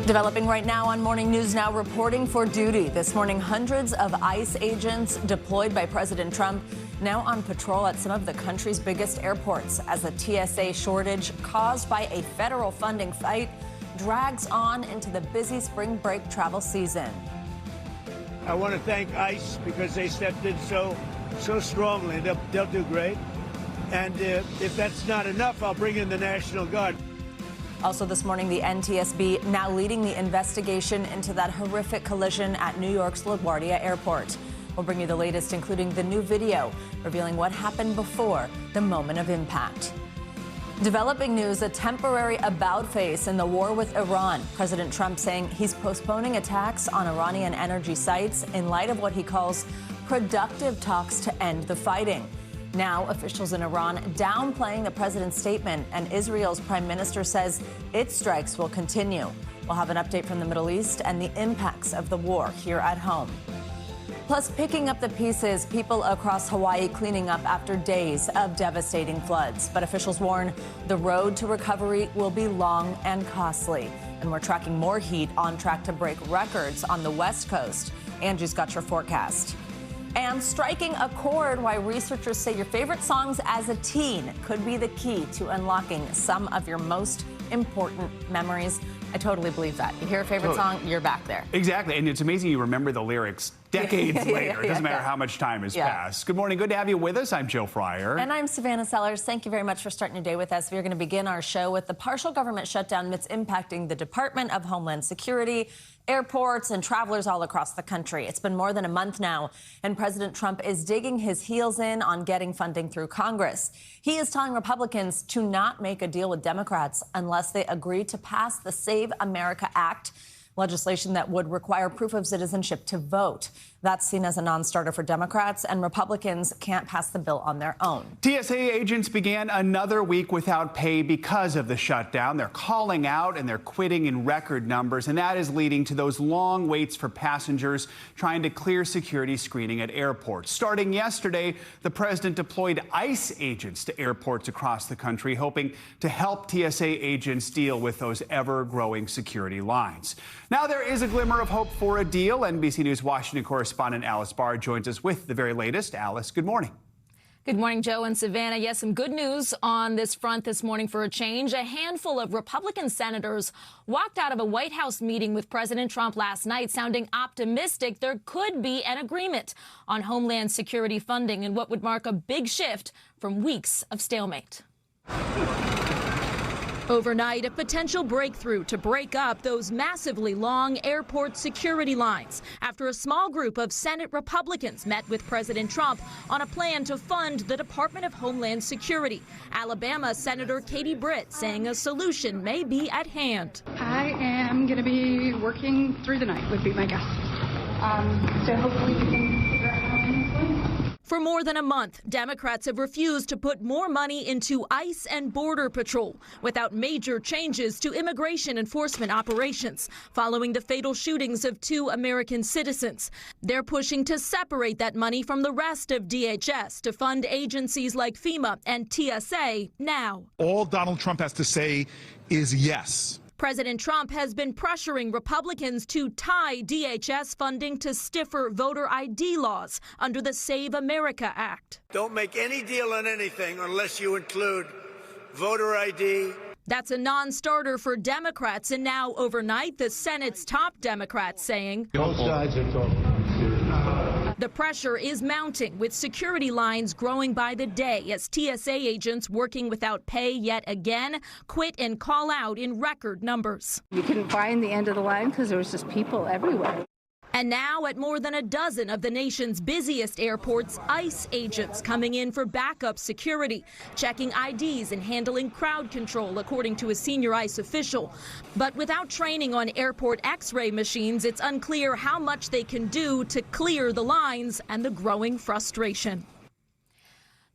Developing right now on Morning News Now, reporting for duty. This morning, hundreds of ICE agents deployed by President Trump now on patrol at some of the country's biggest airports as a TSA shortage caused by a federal funding fight drags on into the busy spring break travel season. I want to thank ICE because they stepped in so strongly. They'll do great. And if that's not enough, I'll bring in the National Guard. Also this morning, the NTSB now leading the investigation into that horrific collision at New York's LaGuardia Airport. We'll bring you the latest, including the new video revealing what happened before the moment of impact. Developing news, a temporary about-face in the war with Iran. President Trump saying he's postponing attacks on Iranian energy sites in light of what he calls productive talks to end the fighting. Now, officials in Iran downplaying the president's statement, and Israel's prime minister says its strikes will continue. We'll have an update from the Middle East and the impacts of the war here at home. Plus, picking up the pieces, people across Hawaii cleaning up after days of devastating floods. But officials warn the road to recovery will be long and costly. And we're tracking more heat on track to break records on the West Coast. Angie's got your forecast. And striking a chord, why researchers say your favorite songs as a teen could be the key to unlocking some of your most important memories. I totally believe that. You hear a favorite song, you're back there. Exactly, and it's amazing you remember the lyrics decades later. It doesn't matter how much time has passed. Good morning, good to have you with us. I'm Joe Fryer. And I'm Savannah Sellers. Thank you very much for starting your day with us. We're going to begin our show with the partial government shutdown that's impacting the Department of Homeland Security, airports, and travelers all across the country. It's been more than a month now, and President Trump is digging his heels in on getting funding through Congress. He is telling Republicans to not make a deal with Democrats unless they agree to pass the Save America Act, legislation that would require proof of citizenship to vote. That's seen as a non-starter for Democrats, and Republicans can't pass the bill on their own. TSA agents began another week without pay because of the shutdown. They're calling out and they're quitting in record numbers, and that is leading to those long waits for passengers trying to clear security screening at airports. Starting yesterday, the president deployed ICE agents to airports across the country, hoping to help TSA agents deal with those ever-growing security lines. Now there is a glimmer of hope for a deal. NBC News Washington correspondent Alice Barr joins us with the very latest. Alice, good morning. Good morning, Joe and Savannah. Yes, some good news on this front this morning for a change. A handful of Republican senators walked out of a White House meeting with President Trump last night, sounding optimistic there could be an agreement on Homeland Security funding in what would mark a big shift from weeks of stalemate. Overnight, a potential breakthrough to break up those massively long airport security lines after a small group of Senate Republicans met with President Trump on a plan to fund the Department of Homeland Security. Alabama Senator Katie Britt saying a solution may be at hand. I am going to be working through the night, would be my guess. So hopefully we can figure out how things go. For more than a month, Democrats have refused to put more money into ICE and Border Patrol without major changes to immigration enforcement operations following the fatal shootings of 2 American citizens. They're pushing to separate that money from the rest of DHS to fund agencies like FEMA and TSA now. All Donald Trump has to say is yes. President Trump has been pressuring Republicans to tie DHS funding to stiffer voter ID laws under the Save America Act. Don't make any deal on anything unless you include voter ID. That's a non-starter for Democrats, and now overnight, the Senate's top Democrats saying both sides are talking. the pressure is mounting, with security lines growing by the day as TSA agents working without pay yet again quit and call out in record numbers. You couldn't find the end of the line because there was just people everywhere. And now at more than a dozen of the nation's busiest airports, ICE agents coming in for backup security, checking IDs and handling crowd control, according to a senior ICE official. But without training on airport X-ray machines, it's unclear how much they can do to clear the lines and the growing frustration.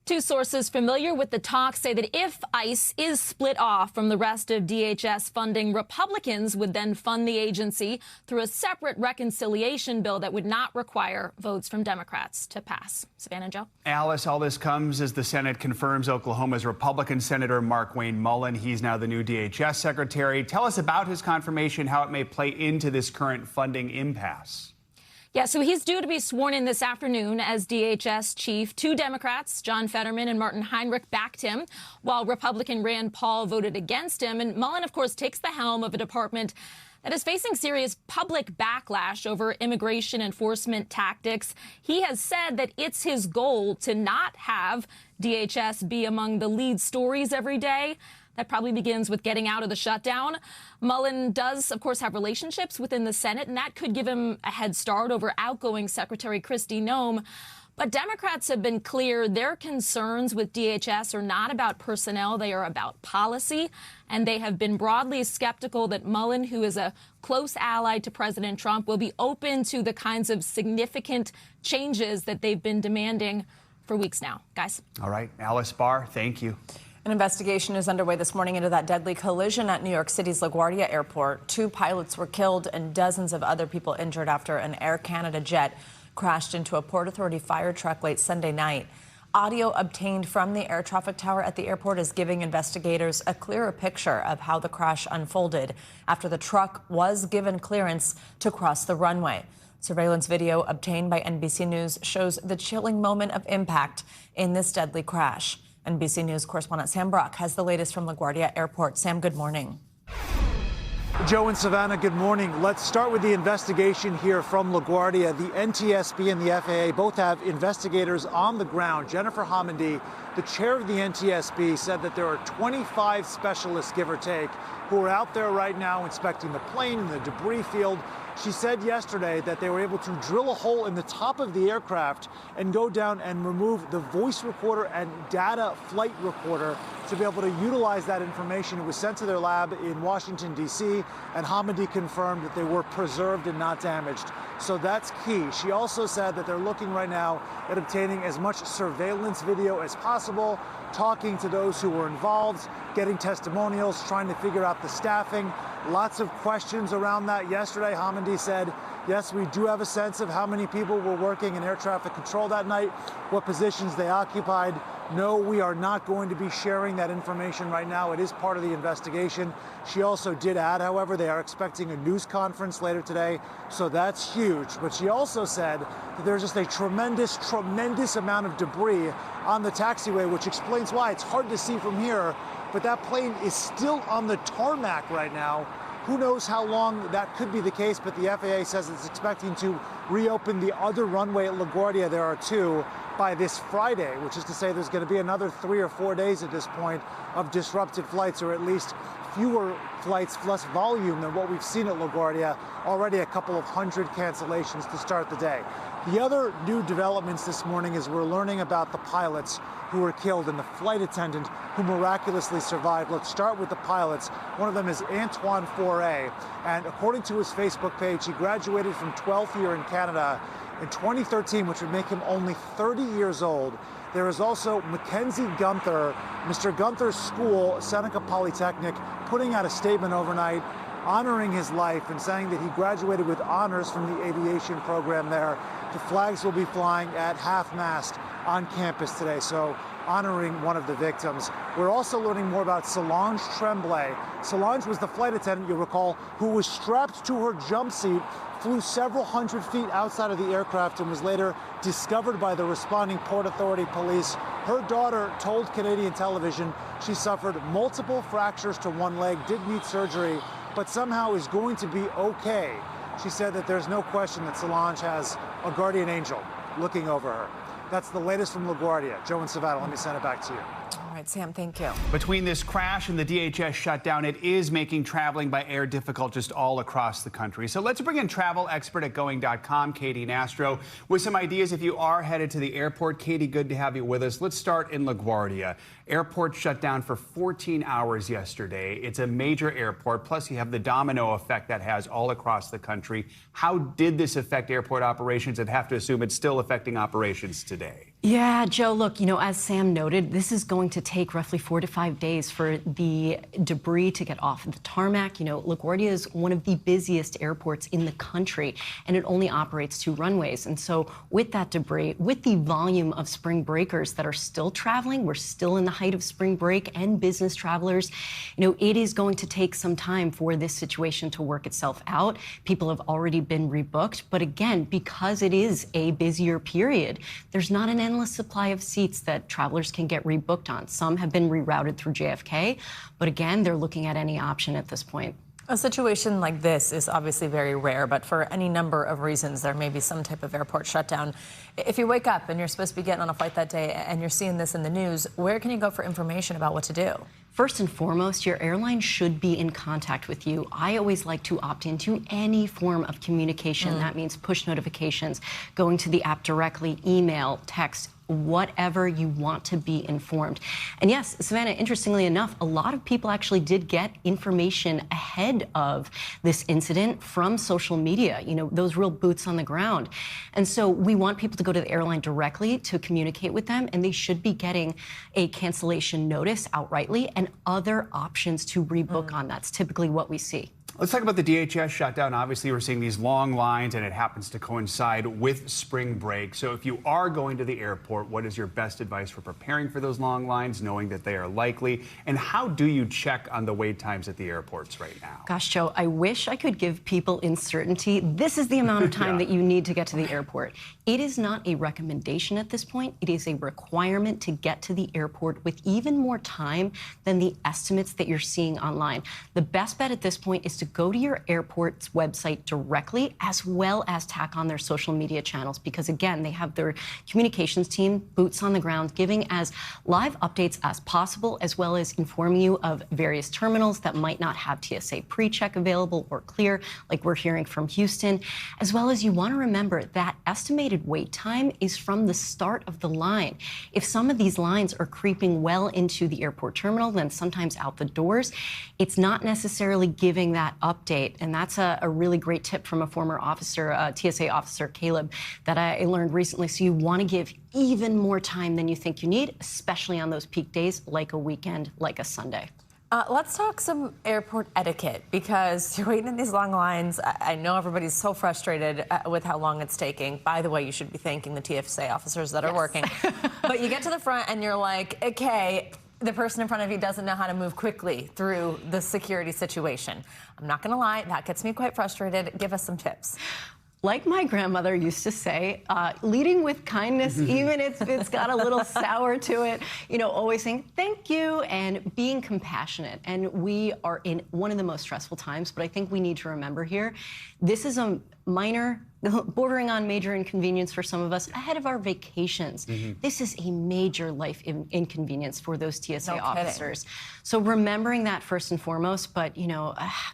Two sources familiar with the talks say that if ICE is split off from the rest of DHS funding, Republicans would then fund the agency through a separate reconciliation bill that would not require votes from Democrats to pass. Savannah and Joe? Alice, all this comes as the Senate confirms Oklahoma's Republican Senator Markwayne Mullin. He's now the new DHS secretary. Tell us about his confirmation, how it may play into this current funding impasse. Yeah, so he's due to be sworn in this afternoon as DHS chief. Two Democrats, John Fetterman and Martin Heinrich, backed him, while Republican Rand Paul voted against him. And Mullin, of course, takes the helm of a department that is facing serious public backlash over immigration enforcement tactics. He has said that it's his goal to not have DHS be among the lead stories every day. That probably begins with getting out of the shutdown. Mullin does, of course, have relationships within the Senate, and that could give him a head start over outgoing Secretary Kristi Noem. But Democrats have been clear their concerns with DHS are not about personnel, they are about policy. And they have been broadly skeptical that Mullin, who is a close ally to President Trump, will be open to the kinds of significant changes that they've been demanding for weeks now. Guys. All right, Alice Barr, thank you. An investigation is underway this morning into that deadly collision at New York City's LaGuardia Airport. 2 pilots were killed and dozens of other people injured after an Air Canada jet crashed into a Port Authority fire truck late Sunday night. Audio obtained from the air traffic tower at the airport is giving investigators a clearer picture of how the crash unfolded after the truck was given clearance to cross the runway. Surveillance video obtained by NBC News shows the chilling moment of impact in this deadly crash. NBC News correspondent Sam Brock has the latest from LaGuardia Airport. Sam, good morning. Joe and Savannah, good morning. Let's start with the investigation here from LaGuardia. The NTSB and the FAA both have investigators on the ground. Jennifer Homendy, the chair of the NTSB, said that there are 25 specialists, give or take, who are out there right now inspecting the plane and the debris field. She said yesterday that they were able to drill a hole in the top of the aircraft and go down and remove the voice recorder and data flight recorder to be able to utilize that information. It was sent to their lab in Washington, D.C., and Homendy confirmed that they were preserved and not damaged. So that's key. She also said that they're looking right now at obtaining as much surveillance video as possible, talking to those who were involved, getting testimonials, trying to figure out the staffing. Lots of questions around that. Yesterday, Homendy said, yes, we do have a sense of how many people were working in air traffic control that night, what positions they occupied. No, we are not going to be sharing that information right now. It is part of the investigation. She also did add, however, they are expecting a news conference later today, so that's huge. But she also said that there's just a tremendous amount of debris on the taxiway, which explains why it's hard to see from here. But that plane is still on the tarmac right now. Who knows how long that could be the case, but the FAA says it's expecting to reopen the other runway at LaGuardia. There are 2 by this Friday, which is to say there's going to be another 3 or 4 days at this point of disrupted flights, or at least fewer flights, less volume than what we've seen at LaGuardia. Already a couple of hundred cancellations to start the day. The other new developments this morning is we're learning about the pilots who were killed and the flight attendant who miraculously survived. Let's start with the pilots. One of them is Antoine Foray, and according to his Facebook page, he graduated from 12th year in Canada in 2013, which would make him only 30 years old. There is also Mackenzie Gunther, Mr. Gunther's school, Seneca Polytechnic, putting out a statement overnight honoring his life and saying that he graduated with honors from the aviation program there. The flags will be flying at half-mast on campus today, so honoring one of the victims. We're also learning more about Solange Tremblay. Solange was the flight attendant, you'll recall, who was strapped to her jump seat, flew several hundred feet outside of the aircraft, and was later discovered by the responding Port Authority police. Her daughter told Canadian television she suffered multiple fractures to one leg, did need surgery, but somehow is going to be okay. She said that there's no question that Solange has a guardian angel looking over her. That's the latest from LaGuardia. Joe and Savannah, let me send it back to you. All right, Sam, thank you. Between this crash and the DHS shutdown, it is making traveling by air difficult just all across the country. So let's bring in travel expert at Going.com, Katie Nastro, with some ideas if you are headed to the airport. Katie, good to have you with us. Let's start in LaGuardia. Airport shut down for 14 hours yesterday. It's a major airport, plus you have the domino effect that has all across the country. How did this affect airport operations? I'd have to assume it's still affecting operations today. Yeah, Joe, look, as Sam noted, this is going to take roughly 4 to 5 days for the debris to get off the tarmac. LaGuardia is one of the busiest airports in the country, and it only operates 2 runways. And so with that debris, with the volume of spring breakers that are still traveling, we're still in the height of spring break, and business travelers, it is going to take some time for this situation to work itself out. People have already been rebooked. But again, because it is a busier period, there's not an endless supply of seats that travelers can get rebooked on. Some have been rerouted through JFK, but again, they're looking at any option at this point. A situation like this is obviously very rare, but for any number of reasons, there may be some type of airport shutdown. If you wake up and you're supposed to be getting on a flight that day and you're seeing this in the news, where can you go for information about what to do? First and foremost, your airline should be in contact with you. I always like to opt into any form of communication. That means push notifications, going to the app directly, email, text, whatever you want to be informed. And yes, Savannah, interestingly enough, a lot of people actually did get information ahead of this incident from social media, those real boots on the ground. And so we want people to go to the airline directly to communicate with them, and they should be getting a cancellation notice outrightly and other options to rebook on. That's typically what we see. Let's talk about the DHS shutdown. Obviously, we're seeing these long lines, and it happens to coincide with spring break. So if you are going to the airport, what is your best advice for preparing for those long lines, knowing that they are likely? And how do you check on the wait times at the airports right now? Gosh, Joe, I wish I could give people uncertainty. This is the amount of time that you need to get to the airport. It is not a recommendation at this point. It is a requirement to get to the airport with even more time than the estimates that you're seeing online. The best bet at this point is to go to your airport's website directly, as well as tack on their social media channels, because again, they have their communications team, boots on the ground, giving as live updates as possible, as well as informing you of various terminals that might not have TSA pre-check available or clear, like we're hearing from Houston. As well as you want to remember that estimated wait time is from the start of the line. If some of these lines are creeping well into the airport terminal, then sometimes out the doors, it's not necessarily giving that update. And that's a really great tip from a former officer, TSA officer, Caleb, that I learned recently. So you want to give even more time than you think you need, especially on those peak days, like a weekend, like a Sunday. Let's talk some airport etiquette, because you're waiting in these long lines. I know everybody's so frustrated with how long it's taking. By the way, you should be thanking the TSA officers that are working. But you get to the front and you're like, okay, the person in front of you doesn't know how to move quickly through the security situation. I'm not going to lie, that gets me quite frustrated. Give us some tips. Like my grandmother used to say, leading with kindness, even if it's got a little sour to it, always saying thank you and being compassionate. And we are in one of the most stressful times, but I think we need to remember here, this is a minor, bordering on major inconvenience for some of us ahead of our vacations. This is a major life inconvenience for those TSA officers. So remembering that first and foremost, but,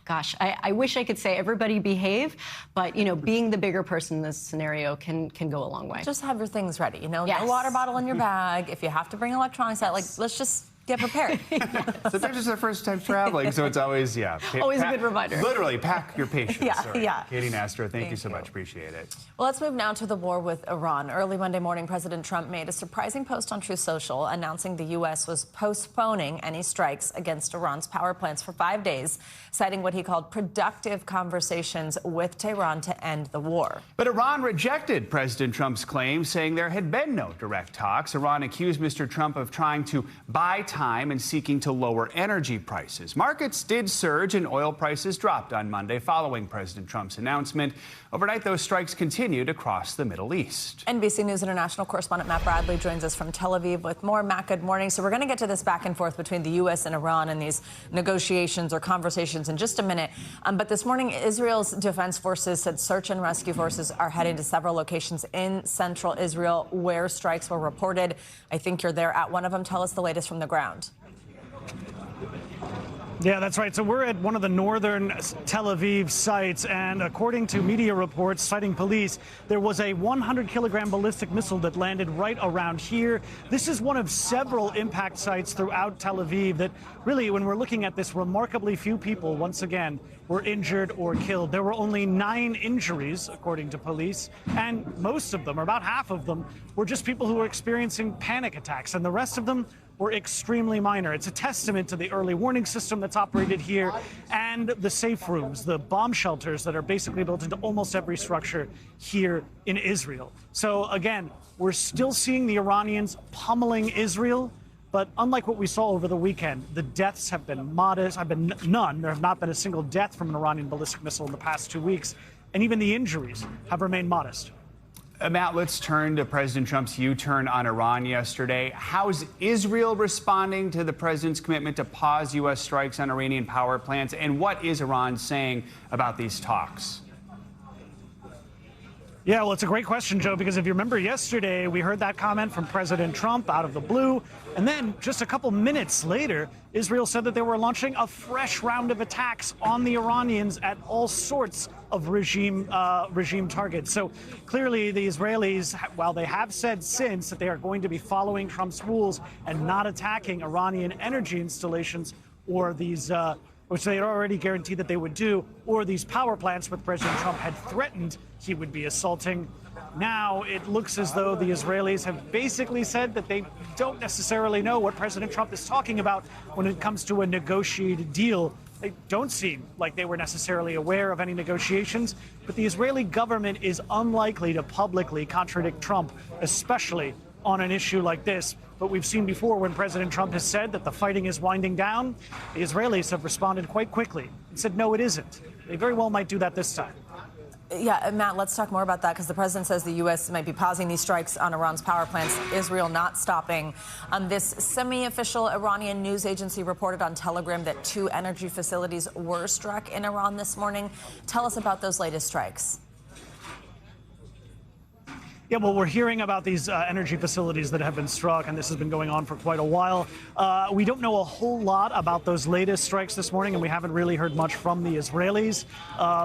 gosh, I wish I could say everybody behave, but, being the bigger person in this scenario can go a long way. Just have your things ready, no water bottle in your bag. If you have to bring electronics out, let's just get prepared. So they're just their first time traveling, so it's always, always a good reminder. Literally, pack your patience. Katie Nastro, thank you so much. Appreciate it. Well, let's move now to the war with Iran. Early Monday morning, President Trump made a surprising post on Truth Social announcing the U.S. was postponing any strikes against Iran's power plants for 5 days, citing what he called productive conversations with Tehran to end the war. But Iran rejected President Trump's claim, saying there had been no direct talks. Iran accused Mr. Trump of trying to buy time and seeking to lower energy prices. Markets did surge and oil prices dropped on Monday following President Trump's announcement. Overnight, those strikes continued across the Middle East. NBC News International correspondent Matt Bradley joins us from Tel Aviv with more. Matt, good morning. So we're going to get to this back and forth between the U.S. and Iran and these negotiations or conversations in just a minute. But this morning, Israel's defense forces said search and rescue forces are heading to several locations in central Israel where strikes were reported. I think you're there at one of them. Tell us the latest from the ground. Yeah, that's right. So we're at one of the northern Tel Aviv sites, and according to media reports citing police, there was a 100-kilogram ballistic missile that landed right around here. This is one of several impact sites throughout Tel Aviv that really, when we're looking at this, remarkably few people, once again, were injured or killed. There were only 9 injuries, according to police, and most of them, or about half of them, were just people who were experiencing panic attacks, and the rest of them were extremely minor. It's a testament to the early warning system that's operated here and the safe rooms, the bomb shelters that are basically built into almost every structure here in Israel. So again, we're still seeing the Iranians pummeling Israel, but unlike what we saw over the weekend, the deaths have been modest, have been none. There have not been a single death from an Iranian ballistic missile in the past 2 weeks, and even the injuries have remained modest. Matt, let's turn to President Trump's U-turn on Iran yesterday. How's Israel responding to the president's commitment to pause U.S. strikes on Iranian power plants? And what is Iran saying about these talks? Yeah, well, it's a great question, Joe, because if you remember yesterday, we heard that comment from President Trump out of the blue. And then just a couple minutes later, Israel said that they were launching a fresh round of attacks on the Iranians at all sorts of regime targets. So clearly the Israelis, while they have said since that they are going to be following Trump's rules and not attacking Iranian energy installations or these which they had already guaranteed that they would do, or these power plants which President Trump had threatened he would be assaulting. Now it looks as though the Israelis have basically said that they don't necessarily know what President Trump is talking about when it comes to a negotiated deal. They don't seem like they were necessarily aware of any negotiations, but the Israeli government is unlikely to publicly contradict Trump, especially on an issue like this. But we've seen before when President Trump has said that the fighting is winding down, the Israelis have responded quite quickly and said, no, it isn't. They very well might do that this time. Yeah, Matt, let's talk more about that, because the president says the U.S. might be pausing these strikes on Iran's power plants, Israel not stopping. This semi-official Iranian news agency reported on Telegram that 2 energy facilities were struck in Iran this morning. Tell us about those latest strikes. Yeah, well, we're hearing about these energy facilities that have been struck, and this has been going on for quite a while. We don't know a whole lot about those latest strikes this morning, and we haven't really heard much from the Israelis.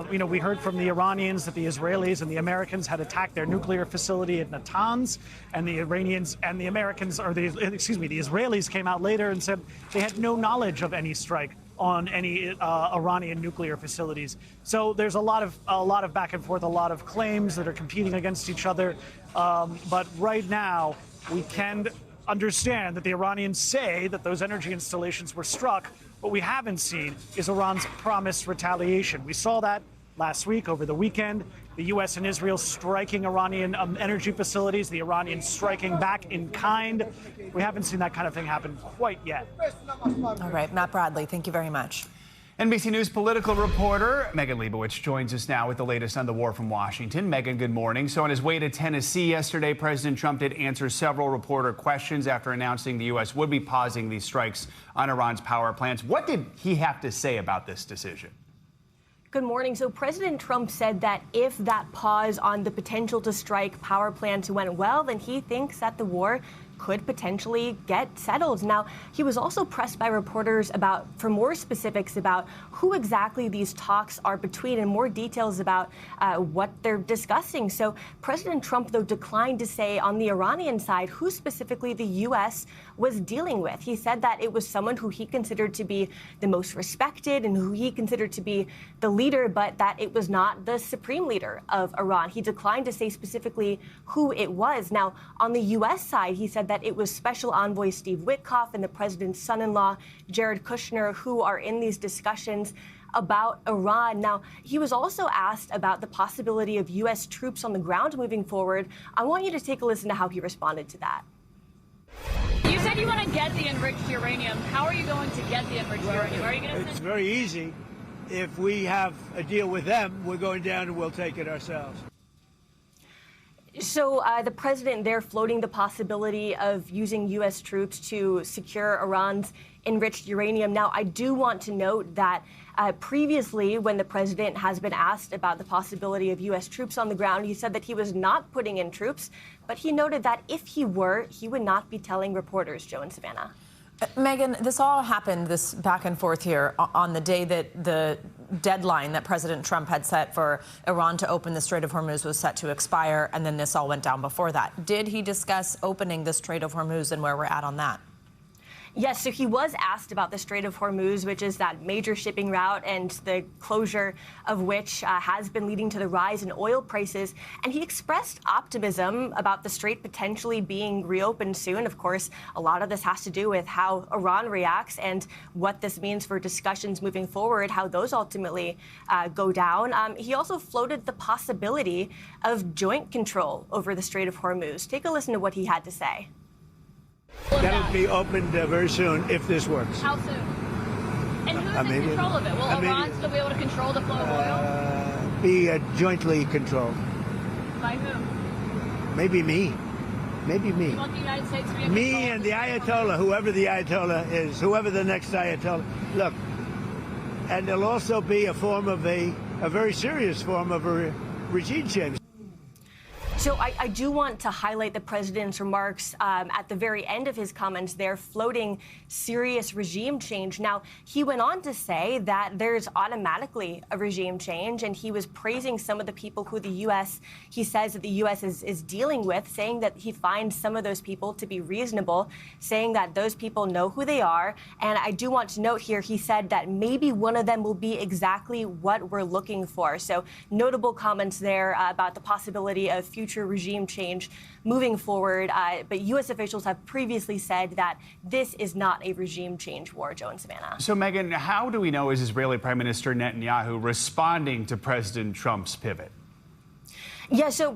We heard from the Iranians that the Israelis and the Americans had attacked their nuclear facility at Natanz, and the Iranians and the Americans, or the Israelis came out later and said they had no knowledge of any strike on any Iranian nuclear facilities. So there's a lot of back and forth, a lot of claims that are competing against each other. But right now, we can understand that the Iranians say that those energy installations were struck. What we haven't seen is Iran's promised retaliation. We saw that last week, over the weekend, the U.S. and Israel striking Iranian energy facilities, the Iranians striking back in kind. We haven't seen that kind of thing happen quite yet. All right, Matt Bradley, thank you very much. NBC News political reporter Megan Leibowitz joins us now with the latest on the war from Washington. Megan, good morning. So on his way to Tennessee yesterday, President Trump did answer several reporter questions after announcing the U.S. would be pausing these strikes on Iran's power plants. What did he have to say about this decision? Good morning. So President Trump said that if that pause on the potential to strike power plants went well, then he thinks that the war could potentially get settled. Now, he was also pressed by reporters for more specifics about who exactly these talks are between and more details about what they're discussing. So President Trump, though, declined to say on the Iranian side who specifically the U.S. was dealing with. He said that it was someone who he considered to be the most respected and who he considered to be the leader, but that it was not the supreme leader of Iran. He declined to say specifically who it was. Now, on the U.S. side, he said that it was Special Envoy Steve Witkoff and the president's son-in-law, Jared Kushner, who are in these discussions about Iran. Now, he was also asked about the possibility of U.S. troops on the ground moving forward. I want you to take a listen to how he responded to that. You said you want to get the enriched uranium. How are you going to get the enriched uranium? Are you going to It's very easy. If we have a deal with them, we're going down and we'll take it ourselves. So the president there floating the possibility of using U.S. troops to secure Iran's enriched uranium. Now, I do want to note that previously, when the president has been asked about the possibility of U.S. troops on the ground, he said that he was not putting in troops, but he noted that if he were, he would not be telling reporters, Joe and Savannah. Megan, this all happened, this back and forth here, on the day that the deadline that President Trump had set for Iran to open the Strait of Hormuz was set to expire, and then this all went down before that. Did he discuss opening the Strait of Hormuz and where we're at on that? Yes, so he was asked about the Strait of Hormuz, which is that major shipping route and the closure of which has been leading to the rise in oil prices. And he expressed optimism about the strait potentially being reopened soon. Of course, a lot of this has to do with how Iran reacts and what this means for discussions moving forward, how those ultimately go down. He also floated the possibility of joint control over the Strait of Hormuz. Take a listen to what he had to say. That'll be opened very soon if this works. How soon? And who's in control of it? Will Iran still be able to control the flow of oil? Be jointly controlled. By who? Maybe me. Maybe me. You want the United States to be in Me control? and the Ayatollah, whoever the Ayatollah is, whoever the next Ayatollah. Look, and there'll also be a form of a very serious form of a regime change. So I do want to highlight the president's remarks at the very end of his comments there, floating serious regime change. Now, he went on to say that there's automatically a regime change, and he was praising some of the people who he says that the U.S. is dealing with, saying that he finds some of those people to be reasonable, saying that those people know who they are. And I do want to note here, he said that maybe one of them will be exactly what we're looking for. So notable comments there about the possibility of future regime change moving forward. But U.S. officials have previously said that this is not a regime change war, Joe and Savannah. So, Megan, how do we know is Israeli Prime Minister Netanyahu responding to President Trump's pivot? Yeah, so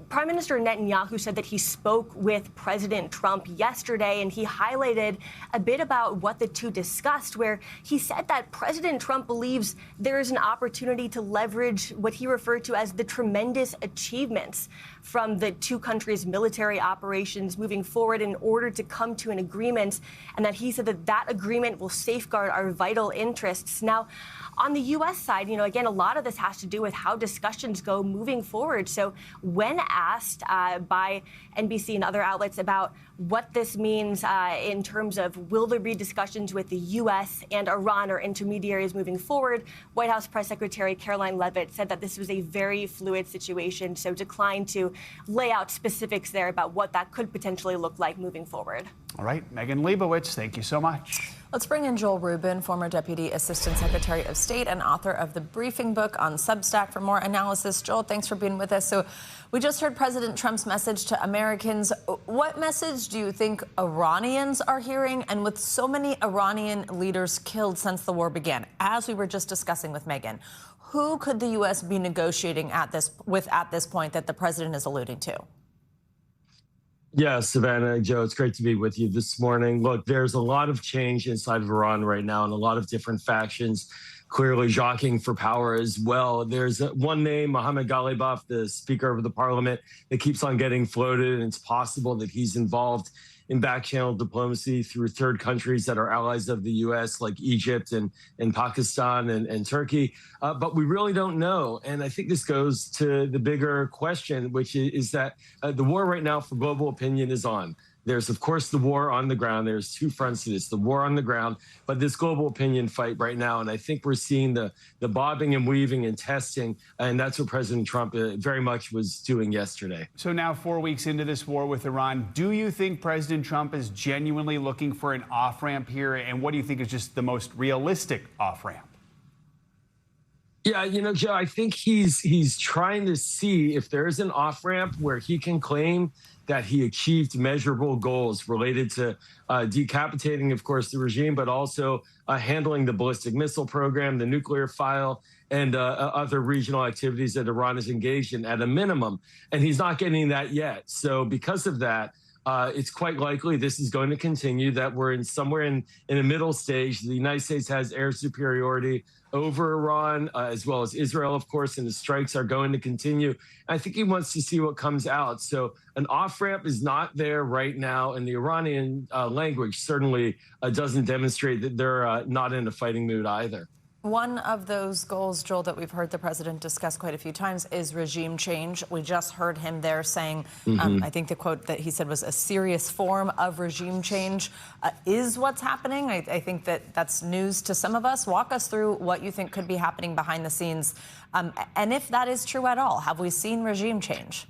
Prime Minister Netanyahu said that he spoke with President Trump yesterday, and he highlighted a bit about what the two discussed, where he said that President Trump believes there is an opportunity to leverage what he referred to as the tremendous achievements from the two countries' military operations moving forward in order to come to an agreement, and that he said that that agreement will safeguard our vital interests. Now, on the U.S. side, again, a lot of this has to do with how discussions go moving forward. So when asked by NBC and other outlets about what this means in terms of will there be discussions with the U.S. and Iran or intermediaries moving forward, White House Press Secretary Caroline Leavitt said that this was a very fluid situation, so declined to lay out specifics there about what that could potentially look like moving forward. All right, Megan Leibowitz, thank you so much. Let's bring in Joel Rubin, former Deputy Assistant Secretary of State and author of the Briefing Book on Substack, for more analysis. Joel, thanks for being with us. So we just heard President Trump's message to Americans. What message do you think Iranians are hearing? And with so many Iranian leaders killed since the war began, as we were just discussing with Megan, who could the U.S. be negotiating at this point that the president is alluding to? Yeah, Savannah, Joe, it's great to be with you this morning. Look, there's a lot of change inside of Iran right now and a lot of different factions clearly jockeying for power as well. There's one name, Mohammad Ghalibaf, the Speaker of the Parliament, that keeps on getting floated, and it's possible that he's involved in back-channel diplomacy through third countries that are allies of the U.S., like Egypt and Pakistan and Turkey. But we really don't know. And I think this goes to the bigger question, which is that the war right now for global opinion is on. There's, of course, the war on the ground. There's two fronts to this, the war on the ground, but this global opinion fight right now. And I think we're seeing the bobbing and weaving and testing, and that's what President Trump very much was doing yesterday. So now 4 weeks into this war with Iran, do you think President Trump is genuinely looking for an off-ramp here? And what do you think is just the most realistic off-ramp? Yeah, Joe, I think he's trying to see if there is an off-ramp where he can claim that he achieved measurable goals related to decapitating, of course, the regime, but also handling the ballistic missile program, the nuclear file, and other regional activities that Iran is engaged in at a minimum. And he's not getting that yet. So because of that, it's quite likely this is going to continue, that we're somewhere in a middle stage. The United States has air superiority over Iran, as well as Israel, of course, and the strikes are going to continue. I think he wants to see what comes out. So an off-ramp is not there right now, and the Iranian language certainly doesn't demonstrate that they're not in a fighting mood either. One of those goals, Joel, that we've heard the president discuss quite a few times is regime change. We just heard him there saying, I think the quote that he said was a serious form of regime change is what's happening. I think that's news to some of us. Walk us through what you think could be happening behind the scenes. And if that is true at all, have we seen regime change?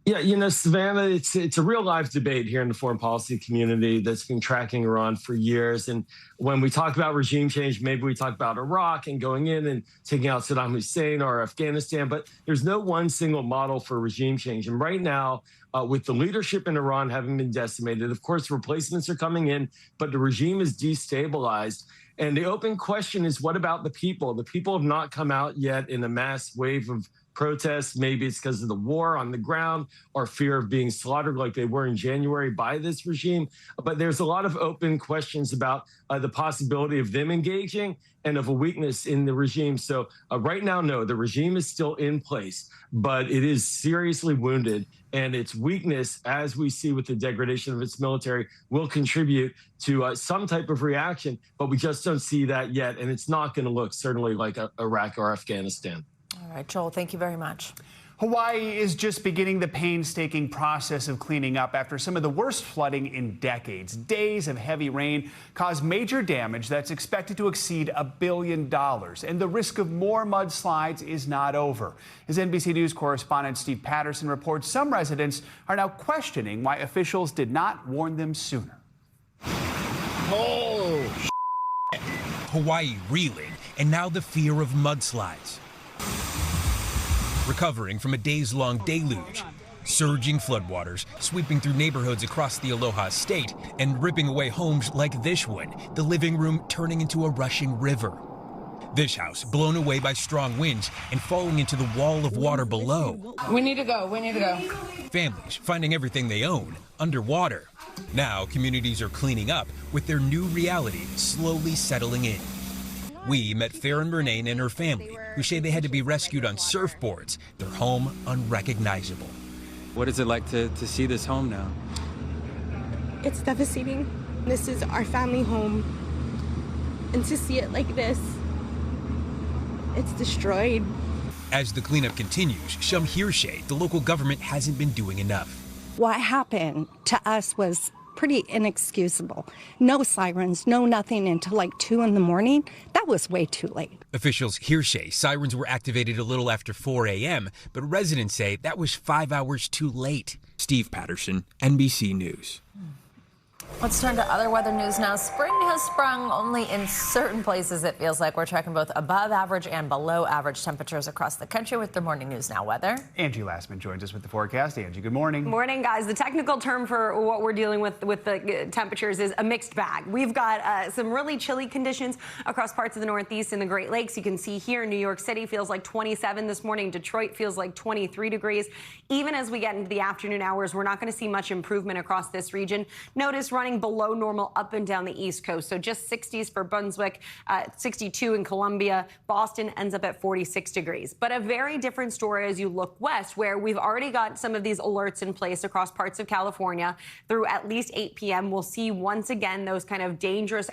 Yeah, you know, Savannah, it's a real live debate here in the foreign policy community that's been tracking Iran for years. And when we talk about regime change, maybe we talk about Iraq and going in and taking out Saddam Hussein or Afghanistan, but there's no one single model for regime change. And right now, with the leadership in Iran having been decimated, of course, replacements are coming in, but the regime is destabilized. And the open question is, what about the people? The people have not come out yet in a mass wave of protests. Maybe it's because of the war on the ground or fear of being slaughtered like they were in January by this regime. But there's a lot of open questions about the possibility of them engaging and of a weakness in the regime. So right now, no, the regime is still in place, but it is seriously wounded. And its weakness, as we see with the degradation of its military, will contribute to some type of reaction. But we just don't see that yet. And it's not going to look certainly like Iraq or Afghanistan. All right, Joel, thank you very much. Hawaii is just beginning the painstaking process of cleaning up after some of the worst flooding in decades. Days of heavy rain caused major damage that's expected to exceed $1 billion. And the risk of more mudslides is not over. As NBC News correspondent Steve Patterson reports, some residents are now questioning why officials did not warn them sooner. Oh, shit. Hawaii reeling, and now the fear of mudslides. Recovering from a days-long deluge, surging floodwaters sweeping through neighborhoods across the Aloha State and ripping away homes like this one, the living room turning into a rushing river. This house blown away by strong winds and falling into the wall of water below. We need to go. We need to go. Families finding everything they own underwater. Now communities are cleaning up with their new reality slowly settling in. We met Farron Murnane and her family, who say they had to be rescued on surfboards, their home unrecognizable. What is it like to see this home now? It's devastating. This is our family home. And to see it like this, it's destroyed. As the cleanup continues, some hearsay the local government hasn't been doing enough. What happened to us was pretty inexcusable. No sirens, no nothing until like 2 in the morning. That was way too late. Officials hearsay sirens were activated a little after 4 a.m., but residents say that was 5 hours too late. Steve Patterson, NBC News. Let's turn to other weather news now. Spring has sprung only in certain places, it feels like. We're tracking both above average and below average temperatures across the country with the Morning News Now weather. Angie Lastman joins us with the forecast. Angie, good morning. Morning, guys. The technical term for what we're dealing with the temperatures is a mixed bag. We've got some really chilly conditions across parts of the Northeast and the Great Lakes. You can see here in New York City feels like 27 this morning. Detroit feels like 23 degrees. Even as we get into the afternoon hours, we're not going to see much improvement across this region. Notice running below normal up and down the East Coast. So just 60s for Brunswick, 62 in Columbia. Boston ends up at 46 degrees. But a very different story as you look west, where we've already got some of these alerts in place across parts of California through at least 8 p.m. We'll see once again those kind of dangerous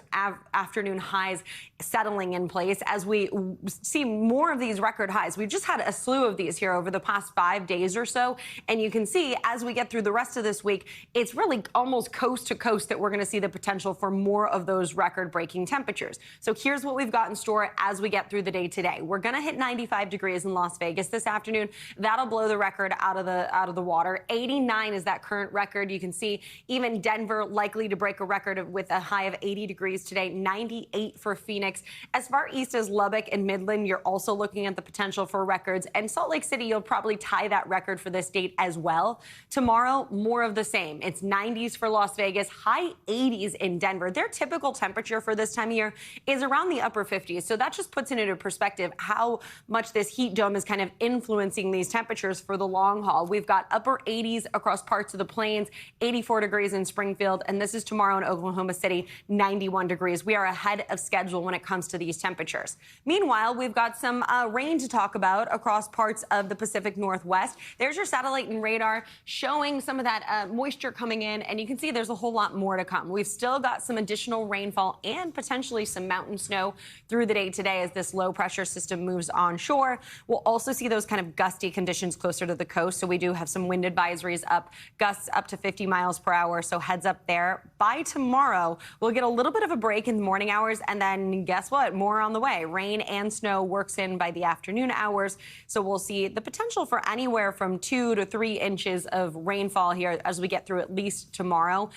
afternoon highs settling in place as we see more of these record highs. We've just had a slew of these here over the past 5 days or so. And you can see as we get through the rest of this week, it's really almost coast to coast that we're going to see the potential for more of those record-breaking temperatures. So here's what we've got in store as we get through the day today. We're going to hit 95 degrees in Las Vegas this afternoon. That'll blow the record out of the water. 89 is that current record. You can see even Denver likely to break a record with a high of 80 degrees today. 98 for Phoenix. As far east as Lubbock and Midland, you're also looking at the potential for records. And Salt Lake City, you'll probably tie that record for this date as well. Tomorrow, more of the same. It's 90s for Las Vegas, high 80s in Denver. Their typical temperature for this time of year is around the upper 50s. So that just puts it into perspective how much this heat dome is kind of influencing these temperatures for the long haul. We've got upper 80s across parts of the plains, 84 degrees in Springfield, and this is tomorrow in Oklahoma City, 91 degrees. We are ahead of schedule when when it comes to these temperatures. Meanwhile, we've got some rain to talk about across parts of the Pacific Northwest. There's your satellite and radar showing some of that moisture coming in, and you can see there's a whole lot more to come. We've still got some additional rainfall and potentially some mountain snow through the day today as this low pressure system moves onshore. We'll also see those kind of gusty conditions closer to the coast, so we do have some wind advisories up, gusts up to 50 miles per hour, so heads up there. By tomorrow, we'll get a little bit of a break in the morning hours, and then guess what? More on the way. Rain and snow works in by the afternoon hours, so we'll see the potential for anywhere from 2 to 3 inches of rainfall here as we get through at least tomorrow.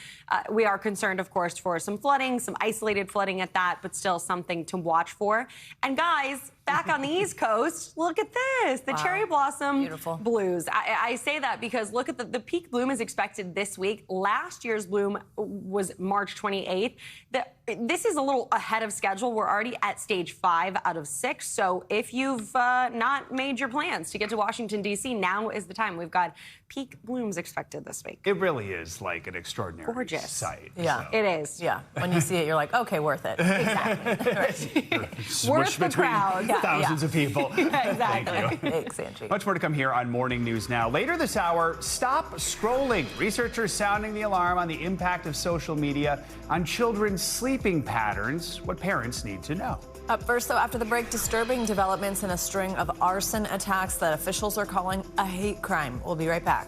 We are concerned, of course, for some flooding, some isolated flooding at that, but still something to watch for. And guys, back on the East Coast, look at this, the cherry blossom blues. I say that because look at the peak bloom is expected this week. Last year's bloom was March 28th. This is a little ahead of schedule. We're already at stage 5 out of 6. So if you've not made your plans to get to Washington, D.C., now is the time. We've got peak blooms expected this week. It really is like an extraordinary sight. Yeah, it is. Yeah, when you see it, you're like, okay, worth it. Exactly. Worth the crowd. Thousands of people. Yeah, exactly. Thank you. Thanks, Angie. Much more to come here on Morning News Now. Later this hour, stop scrolling. Researchers sounding the alarm on the impact of social media on children's sleeping patterns, what parents need to know. Up first, though, after the break, disturbing developments in a string of arson attacks that officials are calling a hate crime. We'll be right back.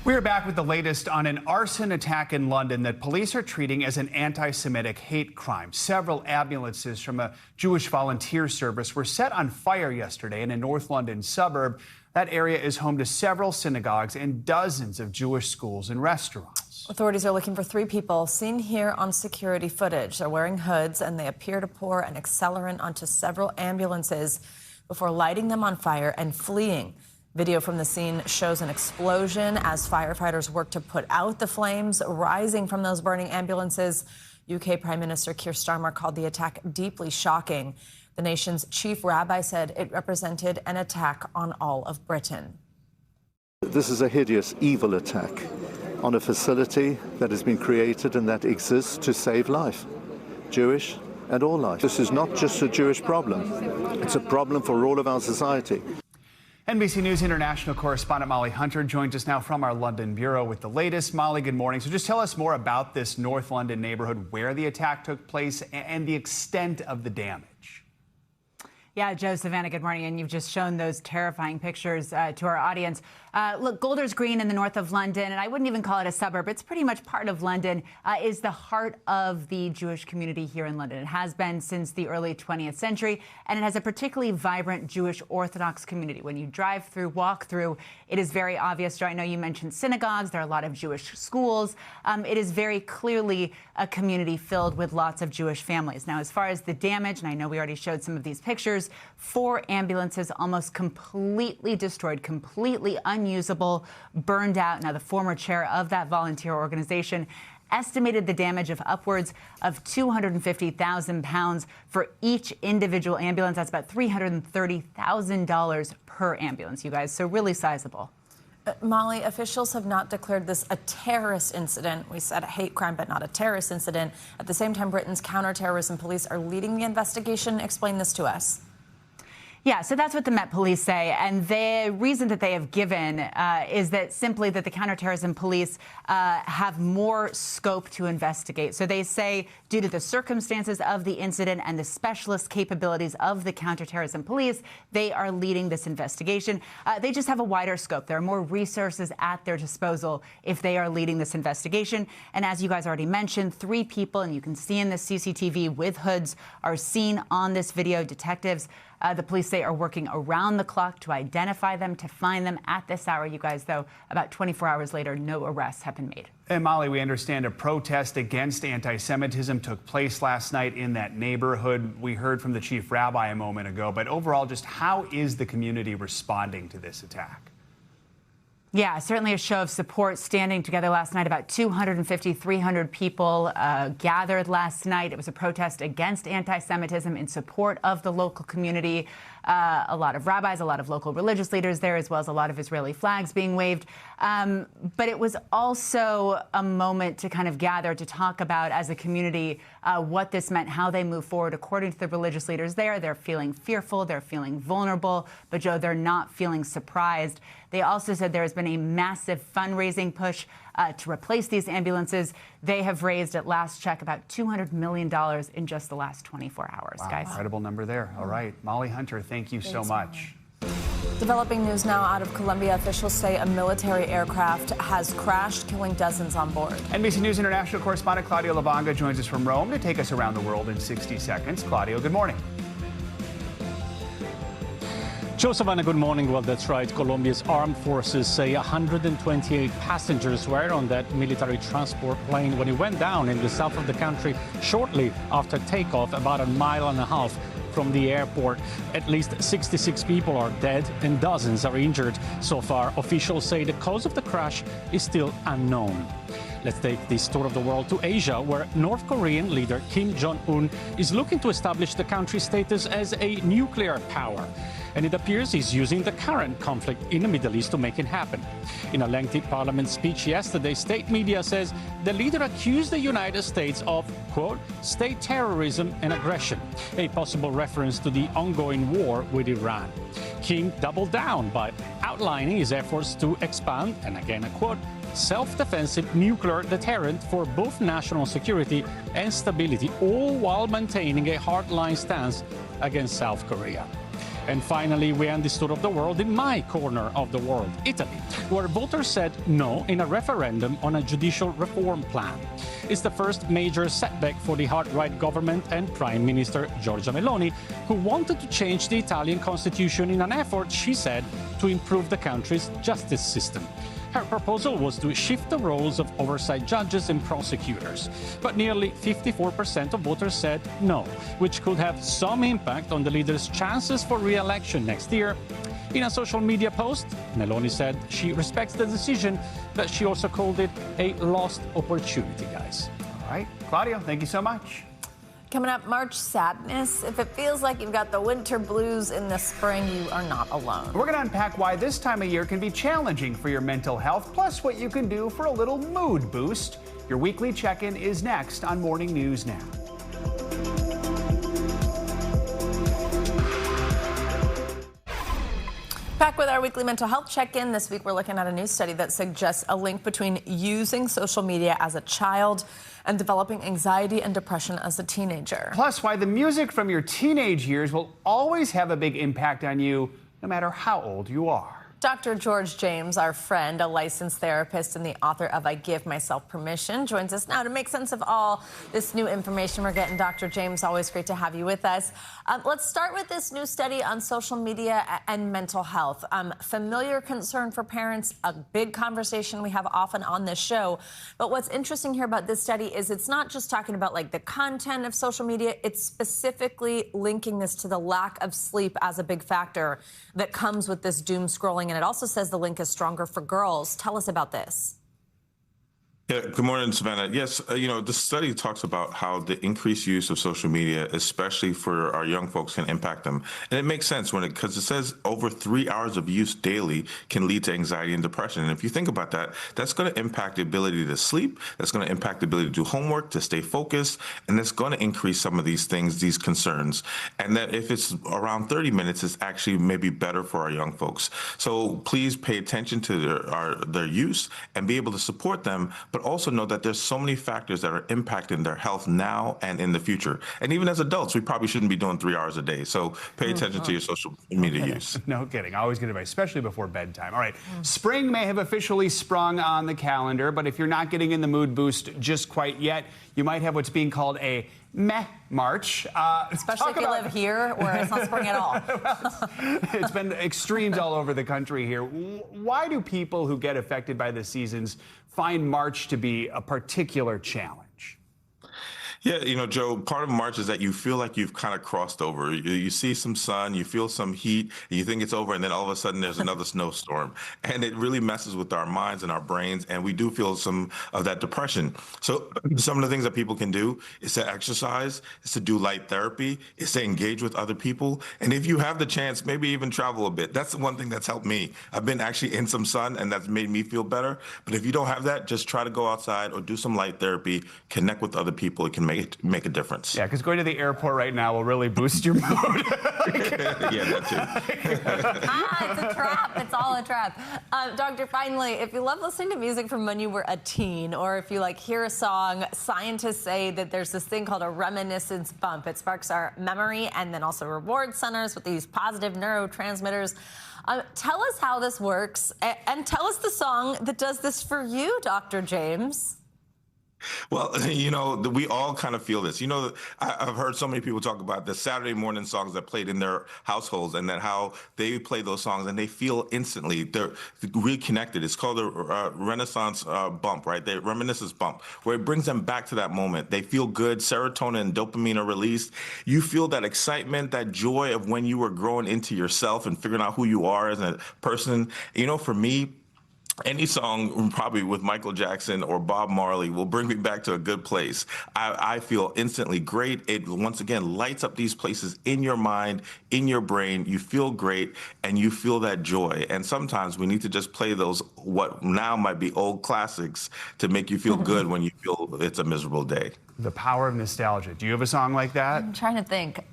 We're back with the latest on an arson attack in London that police are treating as an anti-Semitic hate crime. Several ambulances from a Jewish volunteer service were set on fire yesterday in a North London suburb. That area is home to several synagogues and dozens of Jewish schools and restaurants. Authorities are looking for 3 people seen here on security footage. They're wearing hoods and they appear to pour an accelerant onto several ambulances before lighting them on fire and fleeing. Video from the scene shows an explosion as firefighters work to put out the flames rising from those burning ambulances. UK Prime Minister Keir Starmer called the attack deeply shocking. The nation's chief rabbi said it represented an attack on all of Britain. This is a hideous, evil attack on a facility that has been created and that exists to save life, Jewish and all life. This is not just a Jewish problem. It's a problem for all of our society. NBC News international correspondent Molly Hunter joins us now from our London bureau with the latest. Molly, good morning. So just tell us more about this North London neighborhood, where the attack took place, and the extent of the damage. Yeah, Joe, Savannah, good morning. And you've just shown those terrifying pictures to our audience. Look, Golders Green in the north of London, and I wouldn't even call it a suburb, it's pretty much part of London, is the heart of the Jewish community here in London. It has been since the early 20th century, and it has a particularly vibrant Jewish Orthodox community. When you drive through, walk through, it is very obvious. Joe, I know you mentioned synagogues. There are a lot of Jewish schools. It is very clearly a community filled with lots of Jewish families. Now, as far as the damage, and I know we already showed some of these pictures, 4 ambulances almost completely destroyed, completely unusable, burned out. Now, the former chair of that volunteer organization estimated the damage of upwards of £250,000 for each individual ambulance. That's about $330,000 per ambulance, you guys. So really sizable. Molly, officials have not declared this a terrorist incident. We said a hate crime, but not a terrorist incident. At the same time, Britain's counterterrorism police are leading the investigation. Explain this to us. Yeah, so that's what the Met Police say. And the reason that they have given is that simply that the counterterrorism police have more scope to investigate. So they say due to the circumstances of the incident and the specialist capabilities of the counterterrorism police, they are leading this investigation. They just have a wider scope. There are more resources at their disposal if they are leading this investigation. And as you guys already mentioned, 3 people, and you can see in the CCTV with hoods, are seen on this video. Detectives, the police say, are working around the clock to identify them, to find them. At this hour, you guys, though, about 24 hours later, no arrests have been made. And Molly, we understand a protest against anti-Semitism took place last night in that neighborhood. We heard from the chief rabbi a moment ago, but overall, just how is the community responding to this attack? Yeah, certainly a show of support standing together last night. About 250, 300 people gathered last night. It was a protest against anti-Semitism in support of the local community. A lot of rabbis, a lot of local religious leaders there, as well as a lot of Israeli flags being waved. But it was also a moment to kind of gather to talk about, as a community, what this meant, how they move forward. According to the religious leaders there, they're feeling fearful, they're feeling vulnerable, but Joe, they're not feeling surprised. They also said there has been a massive fundraising push to replace these ambulances. They have raised, at last check, about $200 million in just the last 24 hours, wow, guys. Incredible number there. All right. Molly Hunter, thank you so much. Developing news now out of Colombia. Officials say a military aircraft has crashed, killing dozens on board. NBC News international correspondent Claudio Lavanga joins us from Rome to take us around the world in 60 seconds. Claudio, good morning. Joe, Savannah, good morning. Well, that's right. Colombia's armed forces say 128 passengers were on that military transport plane when it went down in the south of the country shortly after takeoff, about 1.5 miles from the airport. At least 66 people are dead and dozens are injured. So far, officials say the cause of the crash is still unknown. Let's take this tour of the world to Asia, where North Korean leader Kim Jong-un is looking to establish the country's status as a nuclear power. And it appears he's using the current conflict in the Middle East to make it happen. In a lengthy parliament speech yesterday, state media says the leader accused the United States of, quote, state terrorism and aggression, a possible reference to the ongoing war with Iran. Kim doubled down by outlining his efforts to expand, and again I quote, self-defensive nuclear deterrent for both national security and stability, all while maintaining a hardline stance against South Korea. And finally, we end this tour of the world in my corner of the world, Italy, where voters said no in a referendum on a judicial reform plan. It's the first major setback for the hard-right government and Prime Minister Giorgia Meloni, who wanted to change the Italian constitution in an effort, she said, to improve the country's justice system. Her proposal was to shift the roles of oversight judges and prosecutors. But nearly 54% of voters said no, which could have some impact on the leader's chances for re-election next year. In a social media post, Meloni said she respects the decision, but she also called it a lost opportunity, guys. All right. Claudio, thank you so much. Coming up, March sadness. If it feels like you've got the winter blues in the spring, you are not alone. We're going to unpack why this time of year can be challenging for your mental health, plus what you can do for a little mood boost. Your weekly check-in is next on Morning News Now. Back with our weekly mental health check-in. This week we're looking at a new study that suggests a link between using social media as a child and developing anxiety and depression as a teenager. Plus, why the music from your teenage years will always have a big impact on you, no matter how old you are. Dr. George James, our friend, a licensed therapist and the author of I Give Myself Permission, joins us now to make sense of all this new information we're getting. Dr. James, always great to have you with us. Let's start with this new study on social media and mental health. Familiar concern for parents, a big conversation we have often on this show. But what's interesting here about this study is it's not just talking about like the content of social media, it's specifically linking this to the lack of sleep as a big factor that comes with this doom scrolling. And it also says the link is stronger for girls. Tell us about this. Yeah, good morning, Savannah. Yes, the study talks about how the increased use of social media, especially for our young folks, can impact them. And it makes sense because it says over 3 hours of use daily can lead to anxiety and depression. And if you think about that, that's going to impact the ability to sleep. That's going to impact the ability to do homework, to stay focused. And that's going to increase some of these things, these concerns. And that if it's around 30 minutes, it's actually maybe better for our young folks. So please pay attention to their use and be able to support them, but also know that there's so many factors that are impacting their health now and in the future. And even as adults, we probably shouldn't be doing 3 hours a day. So pay attention to your social media use. No kidding. Always good advice, especially before bedtime. All right. Spring may have officially sprung on the calendar, but if you're not getting in the mood boost just quite yet, you might have what's being called a meh March. Especially if you live here where it's not spring at all. It's been extremes all over the country here. Why do people who get affected by the seasons find March to be a particular challenge? Yeah, Joe, part of March is that you feel like you've kind of crossed over. You see some sun, you feel some heat, and you think it's over, and then all of a sudden there's another snowstorm. And it really messes with our minds and our brains, and we do feel some of that depression. So some of the things that people can do is to exercise, is to do light therapy, is to engage with other people. And if you have the chance, maybe even travel a bit. That's the one thing that's helped me. I've been actually in some sun, and that's made me feel better. But if you don't have that, just try to go outside or do some light therapy, connect with other people. It can make a difference. Yeah, because going to the airport right now will really boost your mood. Yeah, that too. It's a trap. It's all a trap. Doctor, finally, if you love listening to music from when you were a teen, or if you hear a song, scientists say that there's this thing called a reminiscence bump. It sparks our memory and then also reward centers with these positive neurotransmitters. Tell us how this works, and tell us the song that does this for you, Dr. James. Well, we all kind of feel this. I've heard so many people talk about the Saturday morning songs that played in their households, and then how they play those songs and they feel instantly they're reconnected. It's called a Renaissance bump, right? The reminiscence bump, where it brings them back to that moment. They feel good. Serotonin and dopamine are released. You feel that excitement, that joy of when you were growing into yourself and figuring out who you are as a person. For me, any song probably with Michael Jackson or Bob Marley will bring me back to a good place. I feel instantly great. It, once again, lights up these places in your mind, in your brain. You feel great, and you feel that joy. And sometimes we need to just play those, what now might be old classics, to make you feel good when you feel it's a miserable day. The power of nostalgia. Do you have a song like that? I'm trying to think.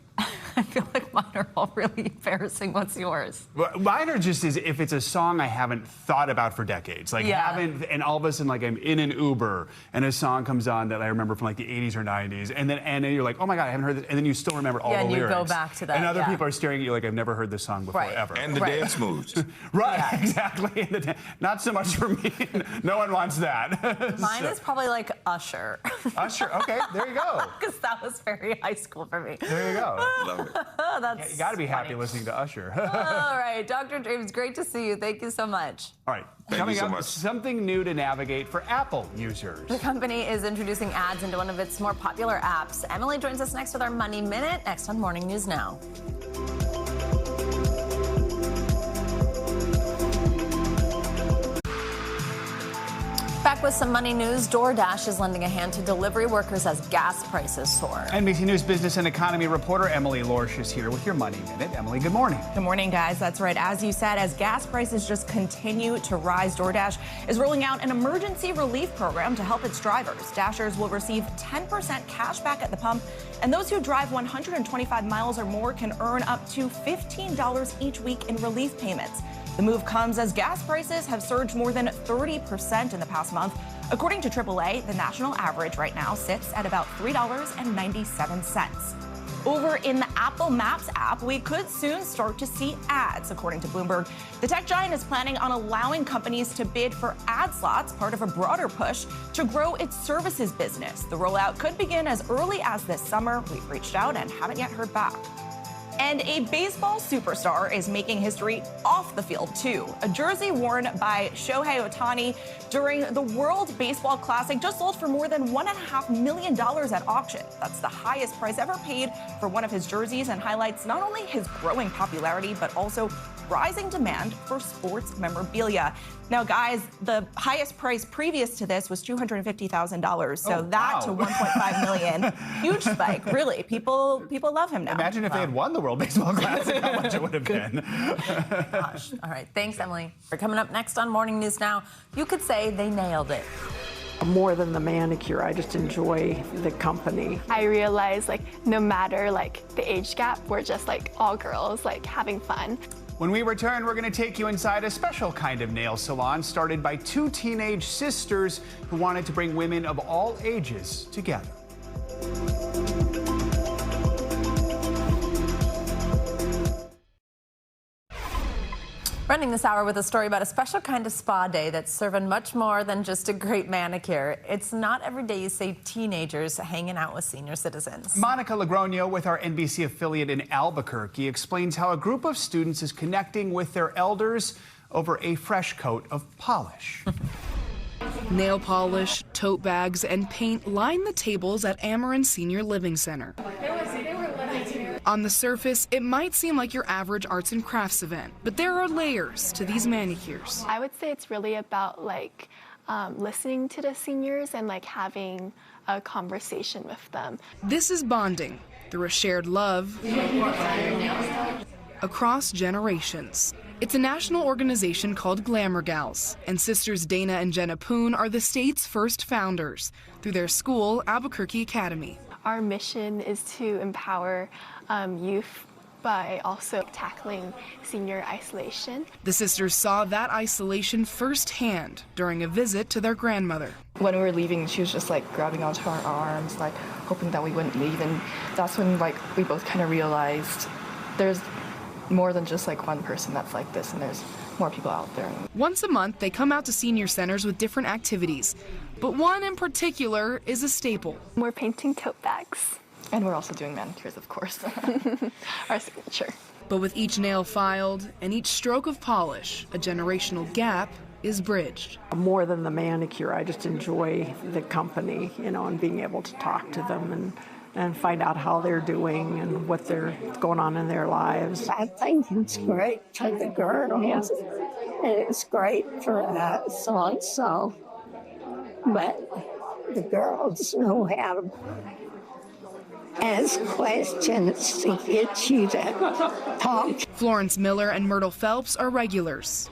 I feel like mine are all really embarrassing. What's yours? Mine are just if it's a song I haven't thought about for decades. And all of a sudden, I'm in an Uber and a song comes on that I remember from the 80s or 90s. And then you're like, oh my God, I haven't heard this. And then you still remember all the lyrics. Yeah, and you go back to that. And other people are staring at you like, I've never heard this song before, ever. And the dance moves. Right, yeah. Exactly. Not so much for me. No one wants that. Mine is probably Usher. Usher, okay, there you go. Because that was very high school for me. There you go. Love it. That's you got to be happy listening to Usher. All right, Dr. James, great to see you. Thank you so much. All right, coming up, something new to navigate for Apple users. The company is introducing ads into one of its more popular apps. Emily joins us next with our Money Minute, next on Morning News Now. Back with some money news, DoorDash is lending a hand to delivery workers as gas prices soar. NBC News business and economy reporter Emily Lorsch is here with your Money Minute. Emily, good morning. Good morning, guys. That's right. As you said, as gas prices just continue to rise, DoorDash is rolling out an emergency relief program to help its drivers. Dashers will receive 10% cash back at the pump, and those who drive 125 miles or more can earn up to $15 each week in relief payments. The move comes as gas prices have surged more than 30% in the past month. According to AAA, the national average right now sits at about $3.97. Over in the Apple Maps app, we could soon start to see ads. According to Bloomberg, the tech giant is planning on allowing companies to bid for ad slots, part of a broader push to grow its services business. The rollout could begin as early as this summer. We've reached out and haven't yet heard back. And a baseball superstar is making history off the field, too. A jersey worn by Shohei Ohtani during the World Baseball Classic just sold for more than $1.5 million at auction. That's the highest price ever paid for one of his jerseys, and highlights not only his growing popularity, but also rising demand for sports memorabilia. Now, guys, the highest price previous to this was $250,000. So to $1.5 million, huge spike. Really, people love him now. Imagine if they had won the World Baseball Classic, how much it would have been. Gosh. All right, thanks, Emily. We're coming up next on Morning News Now. You could say they nailed it. More than the manicure, I just enjoy the company. I realized no matter the age gap, we're just all girls having fun. When we return, we're going to take you inside a special kind of nail salon started by two teenage sisters who wanted to bring women of all ages together. Running this hour with a story about a special kind of spa day that's serving much more than just a great manicure. It's not every day you see teenagers hanging out with senior citizens. Monica Logroño with our NBC affiliate in Albuquerque explains how a group of students is connecting with their elders over a fresh coat of polish. Nail polish, tote bags, and paint line the tables at Ameren Senior Living Center. On the surface, it might seem like your average arts and crafts event, but there are layers to these manicures. I would say it's really about listening to the seniors and having a conversation with them. This is bonding through a shared love across generations. It's a national organization called Glamour Gals, and sisters Dana and Jenna Poon are the state's first founders through their school, Albuquerque Academy. Our mission is to empower youth by also tackling senior isolation. The sisters saw that isolation firsthand during a visit to their grandmother. When we were leaving, she was just grabbing onto our arms, hoping that we wouldn't leave. And that's when we both kind of realized there's more than just one person that's like this, and there's more people out there. Once a month, they come out to senior centers with different activities, but one in particular is a staple. We're painting tote bags. And we're also doing manicures, of course. Our signature. But with each nail filed and each stroke of polish, a generational gap is bridged. More than the manicure, I just enjoy the company, and being able to talk to them and find out how they're doing and what's going on in their lives. I think it's great for the girls, and it's great for us also. But the girls know how to ask questions to get you to talk. Florence Miller and Myrtle Phelps are regulars,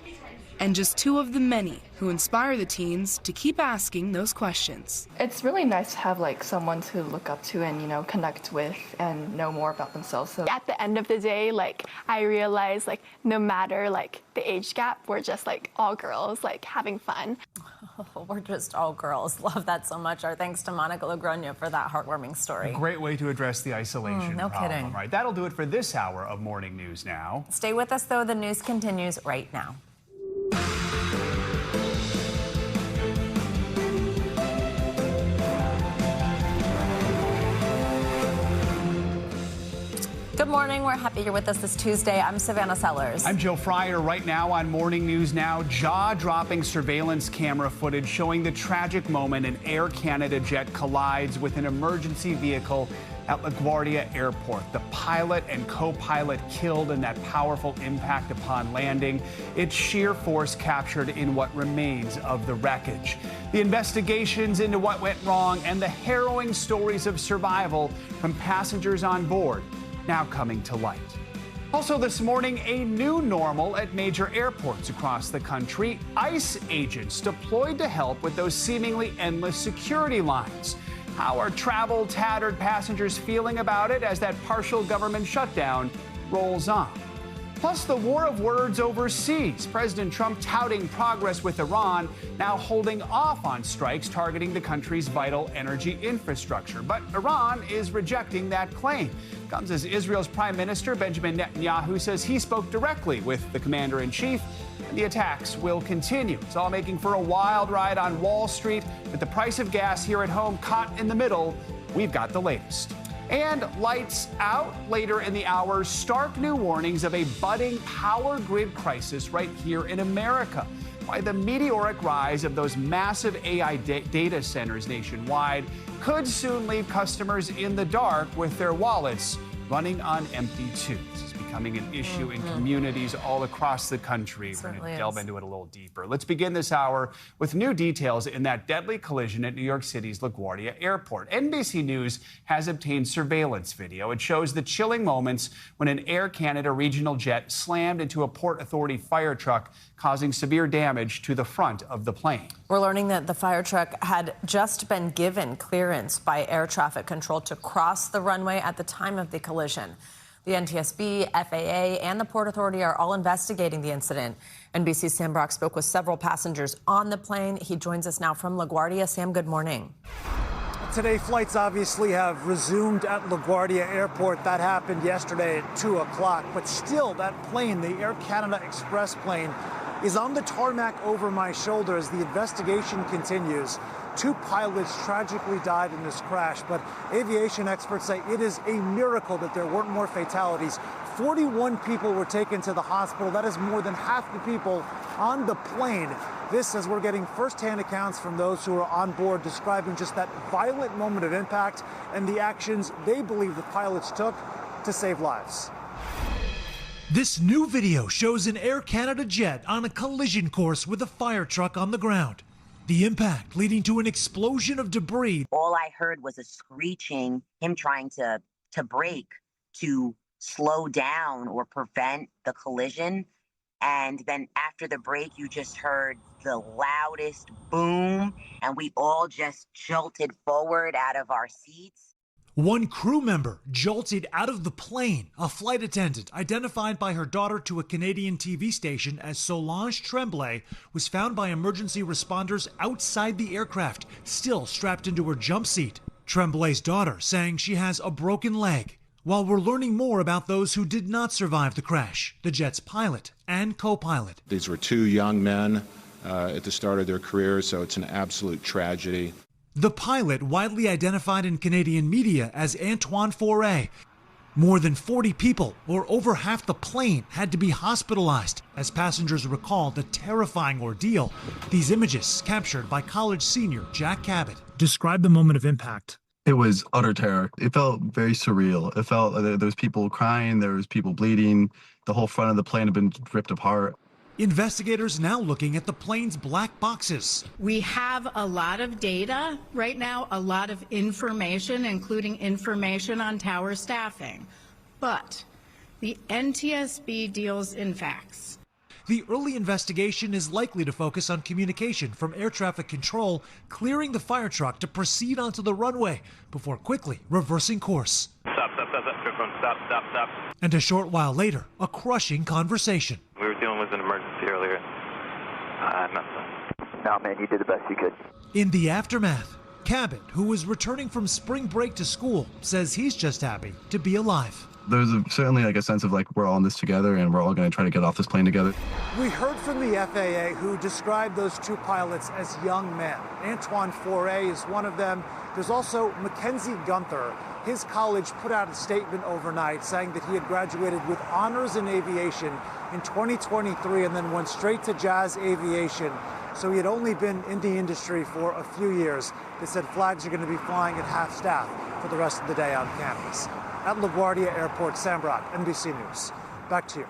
and just two of the many who inspire the teens to keep asking those questions. It's really nice to have someone to look up to and connect with and know more about themselves. So at the end of the day, I realize no matter the age gap, we're just all girls having fun. Oh, we're just all girls. Love that so much. Our thanks to Monica Logroño for that heartwarming story. A great way to address the isolation no problem. kidding. Right, that'll do it for this hour of Morning News Now. Stay with us, though. The news continues right now. Good morning. We're happy you're with us this Tuesday. I'm Savannah Sellers. I'm Joe Fryer. Right now on Morning News Now, jaw-dropping surveillance camera footage showing the tragic moment an Air Canada jet collides with an emergency vehicle at LaGuardia Airport. The pilot and co-pilot killed in that powerful impact upon landing. Its sheer force captured in what remains of the wreckage. The investigations into what went wrong and the harrowing stories of survival from passengers on board now coming to light. Also this morning, a new normal at major airports across the country. ICE agents deployed to help with those seemingly endless security lines. How are travel-tattered passengers feeling about it as that partial government shutdown rolls on? Plus, the war of words overseas. President Trump touting progress with Iran, now holding off on strikes targeting the country's vital energy infrastructure. But Iran is rejecting that claim. Comes as Israel's Prime Minister Benjamin Netanyahu says he spoke directly with the commander-in-chief, and the attacks will continue. It's all making for a wild ride on Wall Street. With the price of gas here at home caught in the middle, we've got the latest. And lights out later in the hour, stark new warnings of a budding power grid crisis right here in America. Why the meteoric rise of those massive AI data centers nationwide could soon leave customers in the dark with their wallets running on empty too. This is becoming an issue in communities all across the country. We're going to delve into it a little deeper. Let's begin this hour with new details in that deadly collision at New York City's LaGuardia Airport. NBC News has obtained surveillance video. It shows the chilling moments when an Air Canada regional jet slammed into a Port Authority fire truck, causing severe damage to the front of the plane. We're learning that the fire truck had just been given clearance by air traffic control to cross the runway at the time of the collision. The NTSB, FAA, and the Port Authority are all investigating the incident. NBC's Sam Brock spoke with several passengers on the plane. He joins us now from LaGuardia. Sam, good morning. Today, flights obviously have resumed at LaGuardia Airport. That happened yesterday at 2 o'clock. But still, that plane, the Air Canada Express plane, is on the tarmac over my shoulder as the investigation continues. 2 pilots tragically died in this crash, but aviation experts say it is a miracle that there weren't more fatalities. 41 people were taken to the hospital. That is more than half the people on the plane. This as we're getting firsthand accounts from those who are on board describing just that violent moment of impact and the actions they believe the pilots took to save lives. This new video shows an Air Canada jet on a collision course with a fire truck on the ground. The impact leading to an explosion of debris. All I heard was a screeching, him trying to brake to slow down or prevent the collision. And then after the brake, you just heard the loudest boom, and we all just jolted forward out of our seats. One crew member jolted out of the plane. A flight attendant, identified by her daughter to a Canadian TV station as Solange Tremblay, was found by emergency responders outside the aircraft, still strapped into her jump seat. Tremblay's daughter saying she has a broken leg. While we're learning more about those who did not survive the crash, the jet's pilot and co-pilot. These were two young men at the start of their careers, so it's an absolute tragedy. The pilot, widely identified in Canadian media as Antoine Foray. More than 40 people, or over half the plane, had to be hospitalized as passengers recalled the terrifying ordeal. These images captured by college senior Jack Cabot. Describe the moment of impact. It was utter terror. It felt very surreal. It felt like there was people crying, there was people bleeding. The whole front of the plane had been ripped apart. Investigators now looking at the plane's black boxes. We have a lot of data right now, a lot of information, including information on tower staffing. But the NTSB deals in facts. The early investigation is likely to focus on communication from air traffic control, clearing the fire truck to proceed onto the runway before quickly reversing course. Stop. And a short while later, a crushing conversation. We were dealing with an emergency earlier. Nothing. No, man, you did the best you could. In the aftermath, Cabot, who was returning from spring break to school, says he's just happy to be alive. There's certainly a sense of we're all in this together and we're all going to try to get off this plane together. We heard from the FAA, who described those two pilots as young men. Antoine Foray is one of them. There's also Mackenzie Gunther. His college put out a statement overnight saying that he had graduated with honors in aviation in 2023 and then went straight to Jazz Aviation. So he had only been in the industry for a few years. They said flags are going to be flying at half staff for the rest of the day on campus. At LaGuardia Airport, Sam Brock, NBC News. Back to you.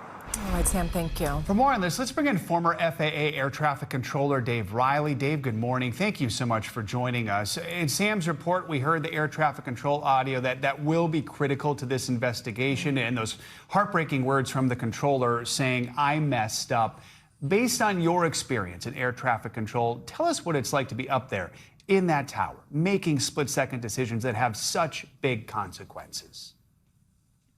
All right, Sam, thank you. For more on this, let's bring in former FAA Air Traffic Controller Dave Riley. Dave, good morning. Thank you so much for joining us. In Sam's report, we heard the air traffic control audio that will be critical to this investigation, and those heartbreaking words from the controller saying, "I messed up." Based on your experience in air traffic control, tell us what it's like to be up there in that tower, making split-second decisions that have such big consequences.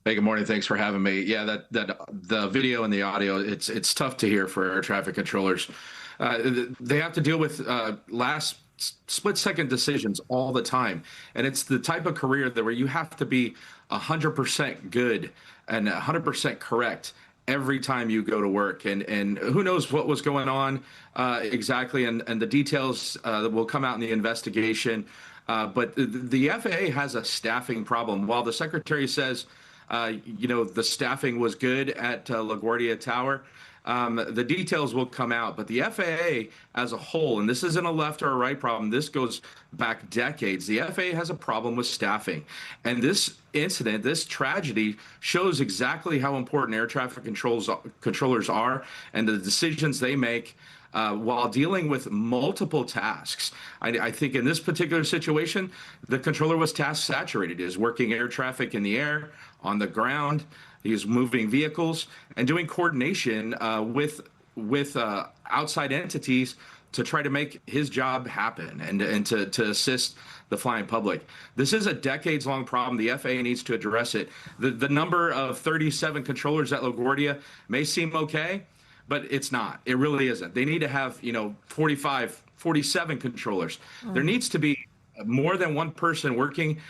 Hey, good morning. Thanks for having me. Yeah, the video and the audio, it's tough to hear for air traffic controllers. They have to deal with last split-second decisions all the time, and it's the type of career that where you have to be 100% good and 100% correct every time you go to work, and who knows what was going on exactly, and the details that will come out in the investigation. But the FAA has a staffing problem. While the secretary says, the staffing was good at LaGuardia Tower, the details will come out. But the FAA as a whole, and this isn't a left or a right problem, this goes back decades. The FAA has a problem with staffing. And this incident, this tragedy, shows exactly how important air traffic controllers are and the decisions they make while dealing with multiple tasks. I think in this particular situation, the controller was task saturated. He was working air traffic in the air, on the ground. He was moving vehicles and doing coordination with outside entities to try to make his job happen and to assist the flying public. This is a decades-long problem. The FAA needs to address it. The number of 37 controllers at LaGuardia may seem okay, but it's not. It really isn't. They need to have 45, 47 controllers. There needs to be more than one person working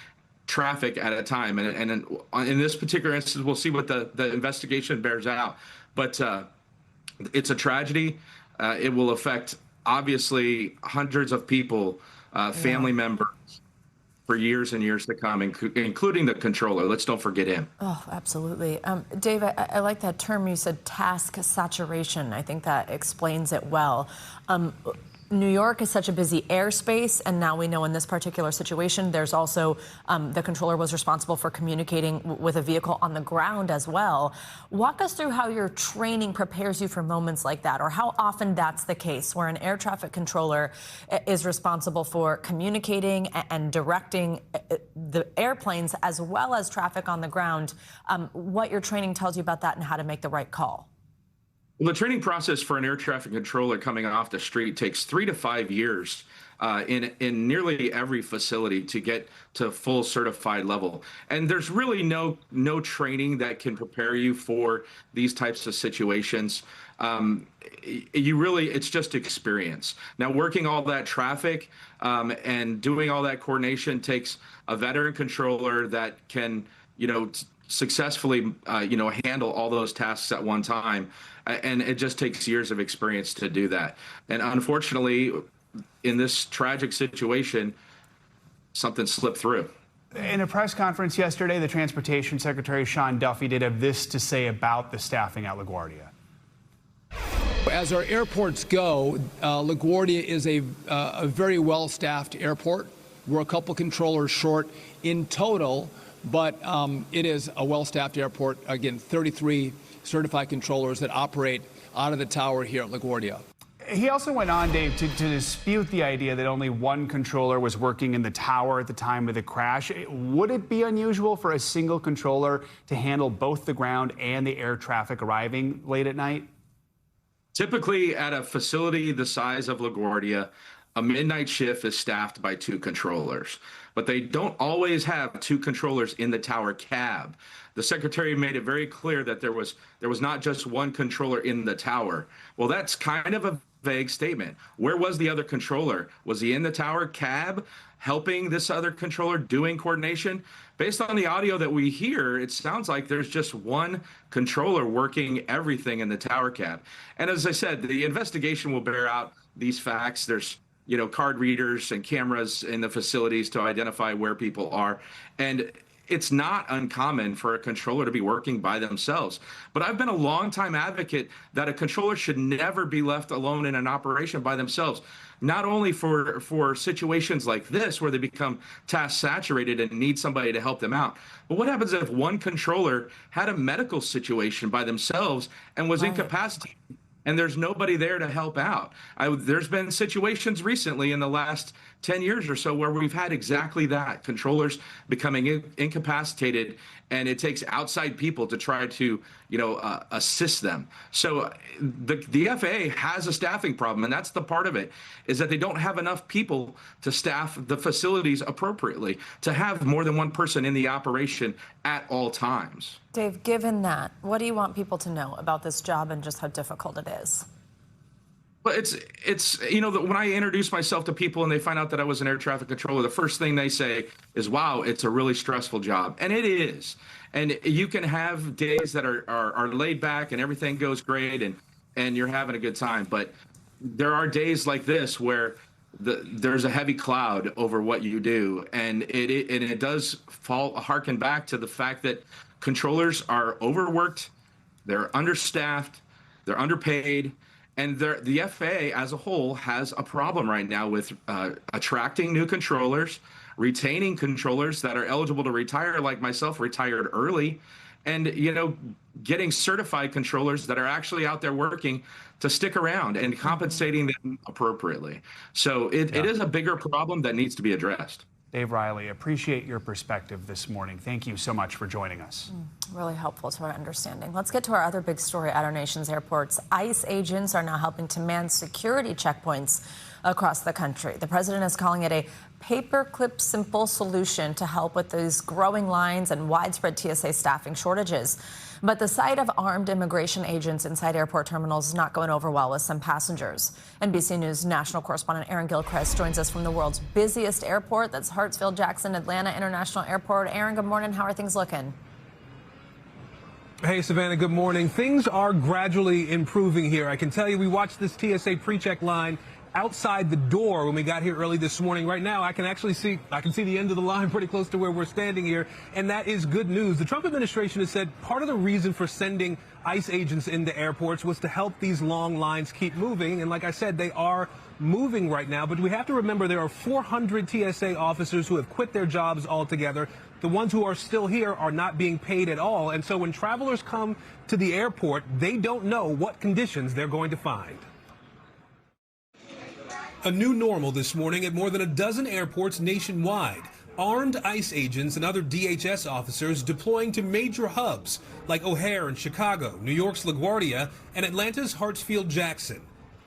traffic at a time. And in this particular instance, we'll see what the investigation bears out. But it's a tragedy. It will affect, obviously, hundreds of people, family members. for years and years to come, including the controller. Let's don't forget him. Oh, absolutely. Dave, I like that term you said, task saturation. I think that explains it well. New York is such a busy airspace, and now we know in this particular situation, there's also the controller was responsible for communicating with a vehicle on the ground as well. Walk us through how your training prepares you for moments like that, or how often that's the case, where an air traffic controller is responsible for communicating and directing the airplanes as well as traffic on the ground. What your training tells you about that and how to make the right call. Well, the training process for an air traffic controller coming off the street takes 3 to 5 years in nearly every facility to get to full certified level. And there's really no training that can prepare you for these types of situations. It's just experience. Now, working all that traffic and doing all that coordination takes a veteran controller that can, successfully, handle all those tasks at one time. And it just takes years of experience to do that. And unfortunately, in this tragic situation, something slipped through. In a press conference yesterday, the Transportation Secretary Sean Duffy did have this to say about the staffing at LaGuardia. As our airports go, LaGuardia is a very well-staffed airport. We're a couple controllers short in total, but it is a well-staffed airport. Again, 33 certified controllers that operate out of the tower here at LaGuardia. He also went on, Dave, to dispute the idea that only one controller was working in the tower at the time of the crash. Would it be unusual for a single controller to handle both the ground and the air traffic arriving late at night? Typically, at a facility the size of LaGuardia, a midnight shift is staffed by 2 controllers, but they don't always have 2 controllers in the tower cab. The secretary made it very clear that there was not just one controller in the tower. Well, that's kind of a vague statement. Where was the other controller? Was he in the tower cab helping this other controller doing coordination? Based on the audio that we hear, it sounds like there's just one controller working everything in the tower cab. And as I said, the investigation will bear out these facts. There's card readers and cameras in the facilities to identify where people are. And it's not uncommon for a controller to be working by themselves. But I've been a longtime advocate that a controller should never be left alone in an operation by themselves, not only for situations like this where they become task saturated and need somebody to help them out, but what happens if one controller had a medical situation by themselves and was incapacitated? And there's nobody there to help out. There's been situations recently in the last 10 years or so where we've had exactly that, controllers becoming incapacitated, and it takes outside people to try to, assist them. So the FAA has a staffing problem, and that's the part of it, is that they don't have enough people to staff the facilities appropriately, to have more than one person in the operation at all times. Dave, given that, what do you want people to know about this job and just how difficult it is? Well, it's when I introduce myself to people and they find out that I was an air traffic controller, the first thing they say is, wow, it's a really stressful job. And it is. And you can have days that are laid back and everything goes great and you're having a good time. But there are days like this where there's a heavy cloud over what you do. And it does harken back to the fact that controllers are overworked, they're understaffed, they're underpaid. And the FAA as a whole has a problem right now with attracting new controllers, retaining controllers that are eligible to retire, like myself, retired early, and getting certified controllers that are actually out there working to stick around and compensating them appropriately. So it is a bigger problem that needs to be addressed. Dave Riley, appreciate your perspective this morning. Thank you so much for joining us. Really helpful to our understanding. Let's get to our other big story at our nation's airports. ICE agents are now helping to man security checkpoints across the country. The president is calling it a paperclip simple solution to help with these growing lines and widespread TSA staffing shortages. But the sight of armed immigration agents inside airport terminals is not going over well with some passengers. NBC News national correspondent Aaron Gilchrist joins us from the world's busiest airport. That's Hartsfield-Jackson Atlanta International Airport. Aaron, good morning. How are things looking? Hey, Savannah, good morning. Things are gradually improving here. I can tell you we watched this TSA pre-check line outside the door when we got here early this morning. Right now, I can see the end of the line pretty close to where we're standing here, and that is good news. The Trump administration has said part of the reason for sending ICE agents into airports was to help these long lines keep moving, and like I said, they are moving right now. But we have to remember there are 400 TSA officers who have quit their jobs altogether. The ones who are still here are not being paid at all, and so when travelers come to the airport, they don't know what conditions they're going to find. A new normal this morning at more than a dozen airports nationwide. Armed ICE agents and other DHS officers deploying to major hubs like O'Hare in Chicago, New York's LaGuardia, and Atlanta's Hartsfield-Jackson.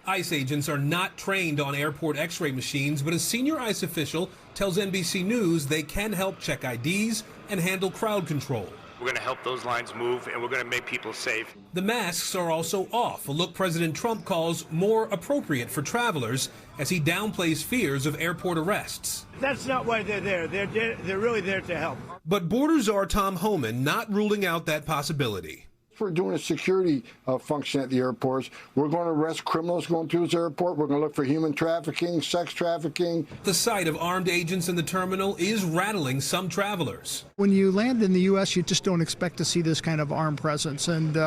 ICE agents are not trained on airport x-ray machines, but a senior ICE official tells NBC News they can help check IDs and handle crowd control. We're going to help those lines move, and we're going to make people safe. The masks are also off, a look President Trump calls more appropriate for travelers as he downplays fears of airport arrests. That's not why they're there. They're really there to help. But border czar Tom Homan not ruling out that possibility. We're doing a security function at the airports. We're going to arrest criminals going through this airport. We're going to look for human trafficking, sex trafficking. The sight of armed agents in the terminal is rattling some travelers. When you land in the U.S., you just don't expect to see this kind of armed presence, and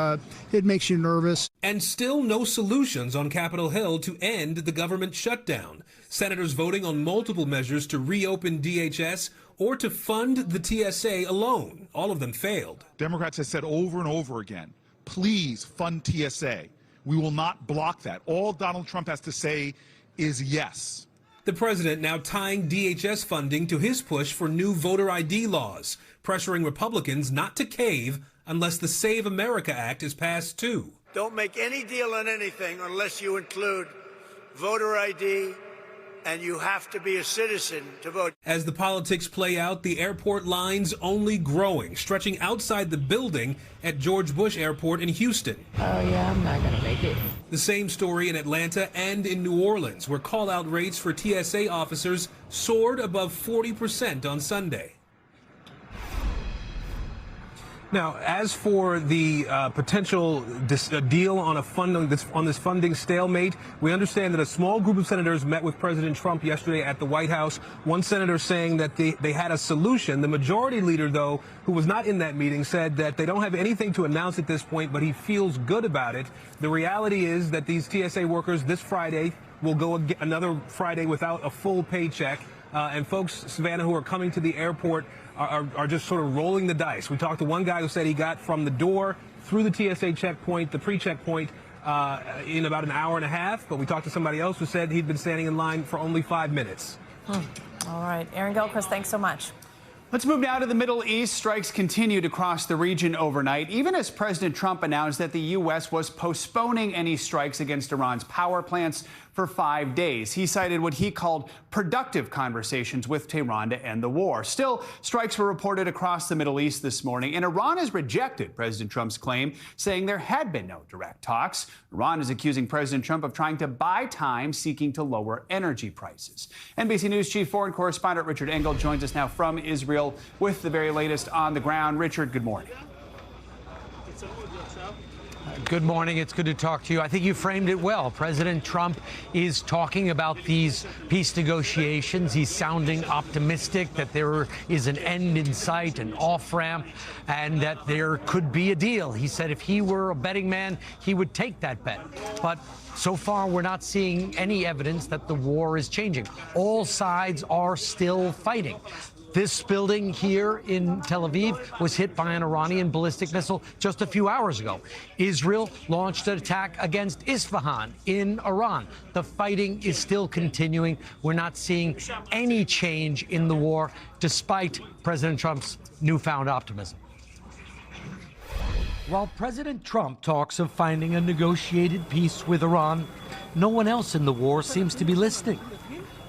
it makes you nervous. And still no solutions on Capitol Hill to end the government shutdown. Senators voting on multiple measures to reopen DHS or to fund the TSA alone. All of them failed. Democrats have said over and over again, please fund TSA. We will not block that. All Donald Trump has to say is yes. The president now tying DHS funding to his push for new voter ID laws, pressuring Republicans not to cave unless the Save America Act is passed too. Don't make any deal on anything unless you include voter ID, and you have to be a citizen to vote. As the politics play out, the airport lines only growing, stretching outside the building at George Bush Airport in Houston. Oh yeah, I'm not gonna make it. The same story in Atlanta and in New Orleans, where call-out rates for TSA officers soared above 40% on Sunday. Now, as for the potential deal on this funding stalemate, we understand that a small group of senators met with President Trump yesterday at the White House. One senator saying that they had a solution. The majority leader, though, who was not in that meeting, said that they don't have anything to announce at this point, but he feels good about it. The reality is that these TSA workers this Friday will go another Friday without a full paycheck. And folks, Savannah, who are coming to the airport are just sort of rolling the dice. We talked to one guy who said he got from the door through the TSA checkpoint, the pre-checkpoint, in about an hour and a half. But we talked to somebody else who said he'd been standing in line for only 5 minutes. All right. Aaron Gilchrist, thanks so much. Let's move now to the Middle East. Strikes continued across the region overnight, even as President Trump announced that the U.S. was postponing any strikes against Iran's power plants for 5 days. He cited what he called productive conversations with Tehran to end the war. Still, strikes were reported across the Middle East this morning, and Iran has rejected President Trump's claim, saying there had been no direct talks. Iran is accusing President Trump of trying to buy time, seeking to lower energy prices. NBC News chief foreign correspondent Richard Engel joins us now from Israel with the very latest on the ground. Richard, good morning. Good morning. It's good to talk to you. I think you framed it well. President Trump is talking about these peace negotiations. He's sounding optimistic that there is an end in sight, an off-ramp, and that there could be a deal. He said if he were a betting man, he would take that bet. But so far, we're not seeing any evidence that the war is changing. All sides are still fighting. This building here in Tel Aviv was hit by an Iranian ballistic missile just a few hours ago. Israel launched an attack against Isfahan in Iran. The fighting is still continuing. We're not seeing any change in the war, despite President Trump's newfound optimism. While President Trump talks of finding a negotiated peace with Iran, no one else in the war seems to be listening.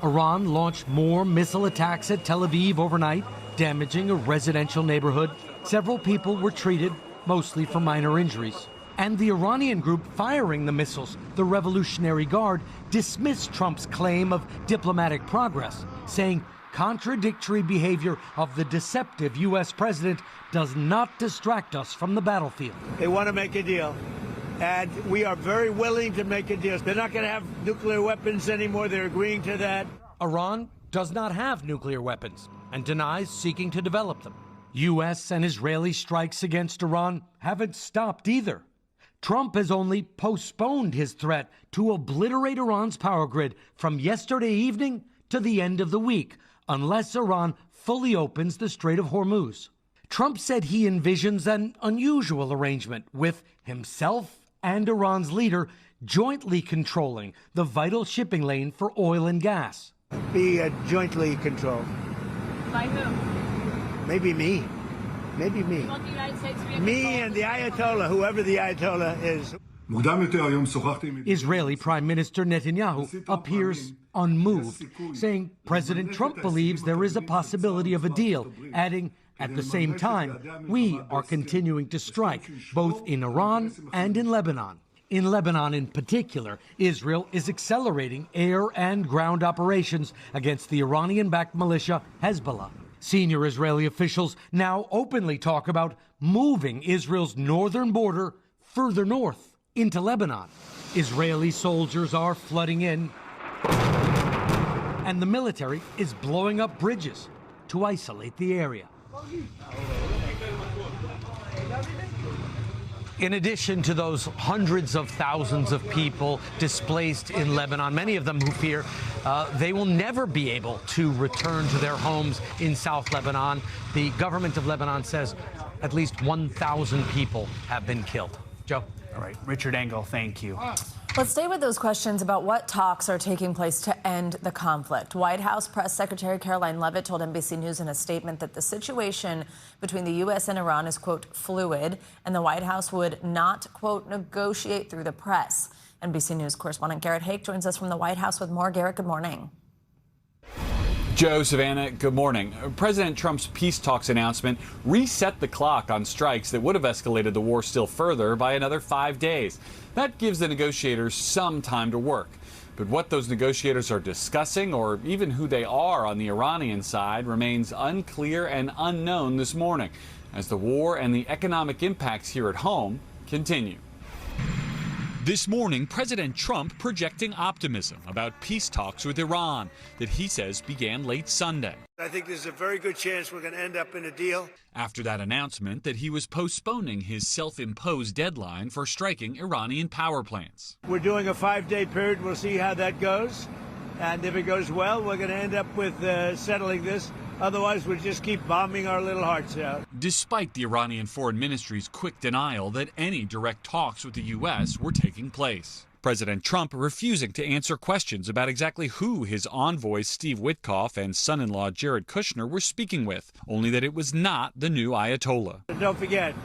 Iran launched more missile attacks at Tel Aviv overnight, damaging a residential neighborhood. Several people were treated, mostly for minor injuries. And the Iranian group firing the missiles, the Revolutionary Guard, dismissed Trump's claim of diplomatic progress, saying contradictory behavior of the deceptive U.S. president does not distract us from the battlefield. They want to make a deal. And we are very willing to make a deal. They're not going to have nuclear weapons anymore. They're agreeing to that. Iran does not have nuclear weapons and denies seeking to develop them. U.S. and Israeli strikes against Iran haven't stopped either. Trump has only postponed his threat to obliterate Iran's power grid from yesterday evening to the end of the week, unless Iran fully opens the Strait of Hormuz. Trump said he envisions an unusual arrangement with himself and Iran's leader jointly controlling the vital shipping lane for oil and gas. Be jointly controlled. By who? Maybe me. Maybe me. You want the United States to be Me and the Ayatollah, whoever the Ayatollah is. Israeli Prime Minister Netanyahu appears unmoved, saying President Trump believes there is a possibility of a deal, adding, at the same time, we are continuing to strike, both in Iran and in Lebanon. In Lebanon in particular, Israel is accelerating air and ground operations against the Iranian-backed militia Hezbollah. Senior Israeli officials now openly talk about moving Israel's northern border further north into Lebanon. Israeli soldiers are flooding in, and the military is blowing up bridges to isolate the area. In addition to those hundreds of thousands of people displaced in Lebanon, many of them who fear they will never be able to return to their homes in South Lebanon, the government of Lebanon says at least 1,000 people have been killed. Joe? All right, Richard Engel, thank you. Let's stay with those questions about what talks are taking place to end the conflict. White House Press Secretary Caroline Leavitt told NBC News in a statement that the situation between the U.S. and Iran is, quote, fluid, and the White House would not, quote, negotiate through the press. NBC News correspondent Garrett Hake joins us from the White House with more. Garrett, good morning. Joe, Savannah, good morning. President Trump's peace talks announcement reset the clock on strikes that would have escalated the war still further by another 5 days. That gives the negotiators some time to work. But what those negotiators are discussing, or even who they are on the Iranian side, remains unclear and unknown this morning, as the war and the economic impacts here at home continue. This morning, President Trump projecting optimism about peace talks with Iran that he says began late Sunday. I think there's a very good chance we're going to end up in a deal. After that announcement that he was postponing his self-imposed deadline for striking Iranian power plants. We're doing a 5-day period. We'll see how that goes. And if it goes well, we're going to end up with settling this. Otherwise, we'll just keep bombing our little hearts out. Despite the Iranian Foreign Ministry's quick denial that any direct talks with the U.S. were taking place. President Trump refusing to answer questions about exactly who his envoys Steve Witkoff and son-in-law Jared Kushner were speaking with, only that it was not the new Ayatollah. Don't forget,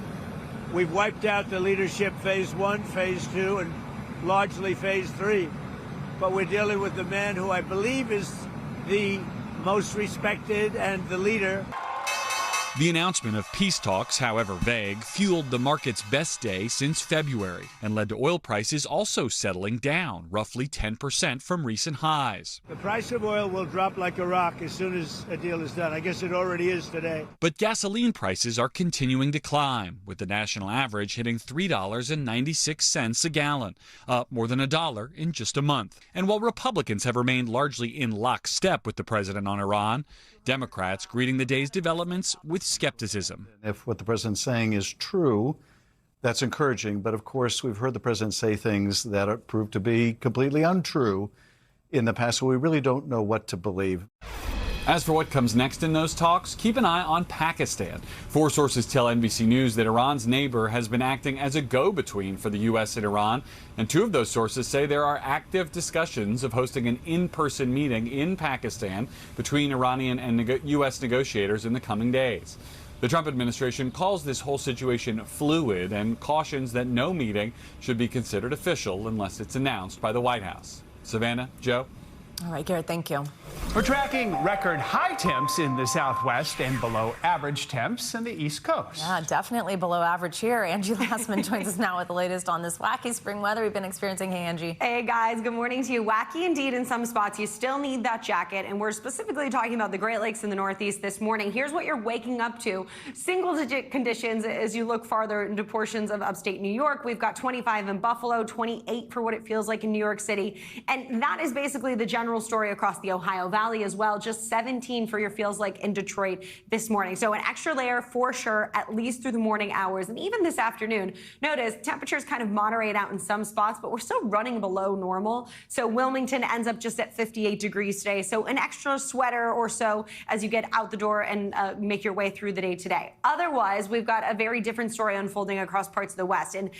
we've wiped out the leadership phase 1, phase 2, and largely phase 3. But we're dealing with the man who I believe is the most respected and the leader. The announcement of peace talks, however vague, fueled the market's best day since February and led to oil prices also settling down roughly 10% from recent highs. The price of oil will drop like a rock as soon as a deal is done. I guess it already is today. But gasoline prices are continuing to climb, with the national average hitting $3.96 a gallon, up more than $1 in just a month. And while Republicans have remained largely in lockstep with the president on Iran, Democrats greeting the day's developments with skepticism. If what the president's saying is true, that's encouraging. But of course, we've heard the president say things that are proved to be completely untrue in the past, so we really don't know what to believe. As for what comes next in those talks, keep an eye on Pakistan. 4 sources tell NBC News that Iran's neighbor has been acting as a go-between for the U.S. and Iran. And 2 of those sources say there are active discussions of hosting an in-person meeting in Pakistan between Iranian and U.S. negotiators in the coming days. The Trump administration calls this whole situation fluid and cautions that no meeting should be considered official unless it's announced by the White House. Savannah, Joe? All right, Garrett, thank you. We're tracking record high temps in the Southwest and below average temps in the East Coast. Yeah, definitely below average here. Angie Lassman joins us now with the latest on this wacky spring weather we've been experiencing. Hey, Angie. Hey, guys. Good morning to you. Wacky indeed in some spots. You still need that jacket, and we're specifically talking about the Great Lakes in the Northeast this morning. Here's what you're waking up to. Single-digit conditions as you look farther into portions of upstate New York. We've got 25 in Buffalo, 28 for what it feels like in New York City, and that is basically the general story across the Ohio Valley as well. Just 17 for your feels like in Detroit this morning. So an extra layer for sure, at least through the morning hours and even this afternoon. Notice temperatures kind of moderate out in some spots, but we're still running below normal. So Wilmington ends up just at 58 degrees today. So an extra sweater or so as you get out the door and make your way through the day today. Otherwise, we've got a very different story unfolding across parts of the West. And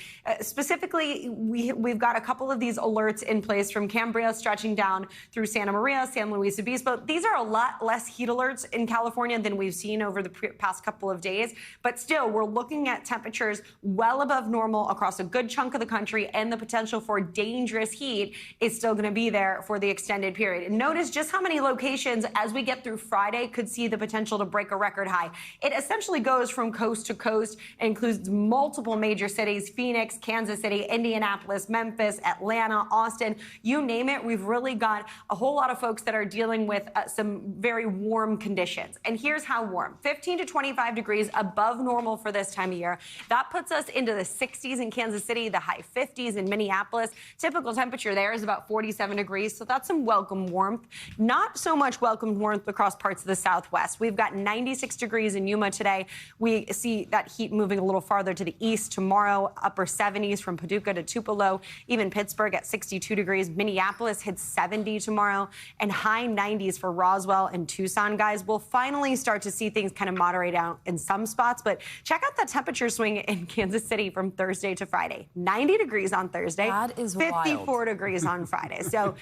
specifically, we've got a couple of these alerts in place from Cambria stretching down through Santa Maria, San Luis Obispo. These are a lot less heat alerts in California than we've seen over the past couple of days. But still, we're looking at temperatures well above normal across a good chunk of the country, and the potential for dangerous heat is still going to be there for the extended period. And notice just how many locations, as we get through Friday, could see the potential to break a record high. It essentially goes from coast to coast, includes multiple major cities: Phoenix, Kansas City, Indianapolis, Memphis, Atlanta, Austin, you name it. We've really got a whole lot of folks that are dealing with some very warm conditions. And here's how warm: 15 to 25 degrees above normal for this time of year. That puts us into the 60s in Kansas City, the high 50s in Minneapolis. Typical temperature there is about 47 degrees, so that's some welcome warmth. Not so much welcome warmth across parts of the Southwest. We've got 96 degrees in Yuma today. We see that heat moving a little farther to the east tomorrow, upper 70s from Paducah to Tupelo, even Pittsburgh at 62 degrees. Minneapolis hits 70 tomorrow, and high 90s for Roswell and Tucson, guys. We'll finally start to see things kind of moderate out in some spots, but check out that temperature swing in Kansas City from Thursday to Friday. 90 degrees on Thursday, that is 54 wild. Degrees on Friday. So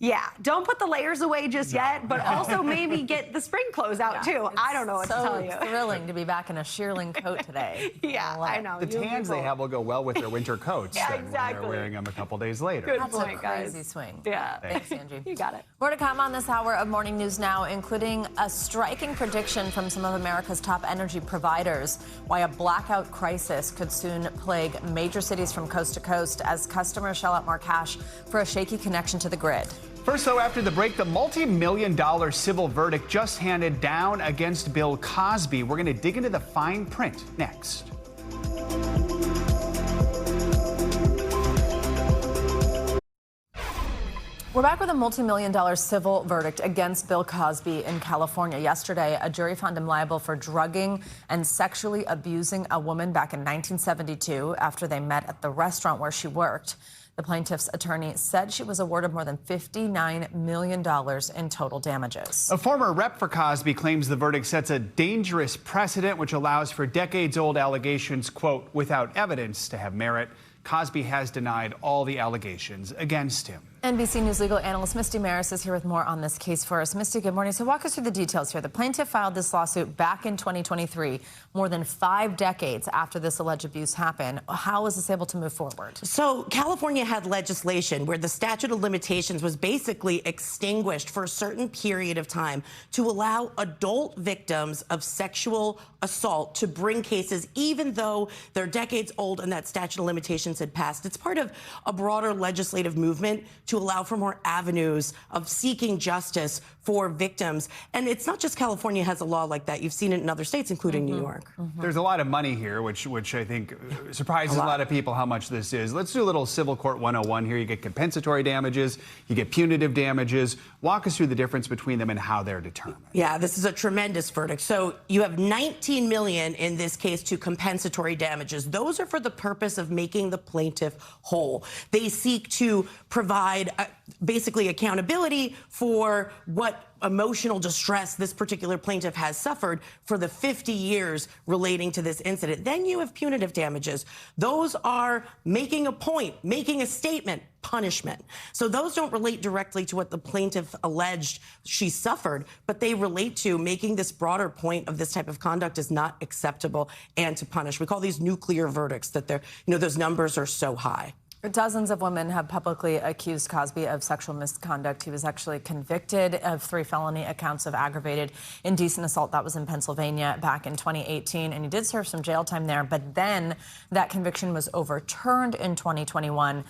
yeah, don't put the layers away just yet, but also maybe get the spring clothes out too. I don't know what to tell you. So thrilling to be back in a shearling coat today. Yeah, I know. The tans they have will go well with their winter coats. Yeah, then exactly. When they're wearing them a couple days later. Good That's point, a guys. crazy swing. Yeah. Thanks, Angie. You got it. More to come on this hour of Morning News Now, including a striking prediction from some of America's top energy providers, why a blackout crisis could soon plague major cities from coast to coast as customers shell out more cash for a shaky connection to the grid. First, though, after the break, the multi-million-dollar civil verdict just handed down against Bill Cosby. We're going to dig into the fine print next. We're back with a multi-million-dollar civil verdict against Bill Cosby in California. Yesterday, a jury found him liable for drugging and sexually abusing a woman back in 1972 after they met at the restaurant where she worked. The plaintiff's attorney said she was awarded more than $59 million in total damages. A former rep for Cosby claims the verdict sets a dangerous precedent which allows for decades-old allegations, quote, without evidence to have merit. Cosby has denied all the allegations against him. NBC News legal analyst Misty Maris is here with more on this case for us. Misty, good morning. So walk us through the details here. The plaintiff filed this lawsuit back in 2023, more than 5 decades after this alleged abuse happened. How was this able to move forward? So California had legislation where the statute of limitations was basically extinguished for a certain period of time to allow adult victims of sexual assault to bring cases even though they're decades old and that statute of limitations had passed. It's part of a broader legislative movement to allow for more avenues of seeking justice for victims. And it's not just California has a law like that. You've seen it in other states, including New York. There's a lot of money here, which I think surprises a lot of people how much this is. Let's do a little Civil Court 101 here. You get compensatory damages, you get punitive damages. Walk us through the difference between them and how they're determined. Yeah, this is a tremendous verdict. So you have $19 million in this case to compensatory damages. Those are for the purpose of making the plaintiff whole. They seek to provide basically accountability for what emotional distress this particular plaintiff has suffered for the 50 years relating to this incident. Then you have punitive damages. Those are making a point, making a statement, punishment. So those don't relate directly to what the plaintiff alleged she suffered, but they relate to making this broader point of this type of conduct is not acceptable and to punish. We call these nuclear verdicts, that they're, those numbers are so high. Dozens of women have publicly accused Cosby of sexual misconduct. He was actually convicted of 3 felony accounts of aggravated indecent assault. That was in Pennsylvania back in 2018, and he did serve some jail time there. But then that conviction was overturned in 2021.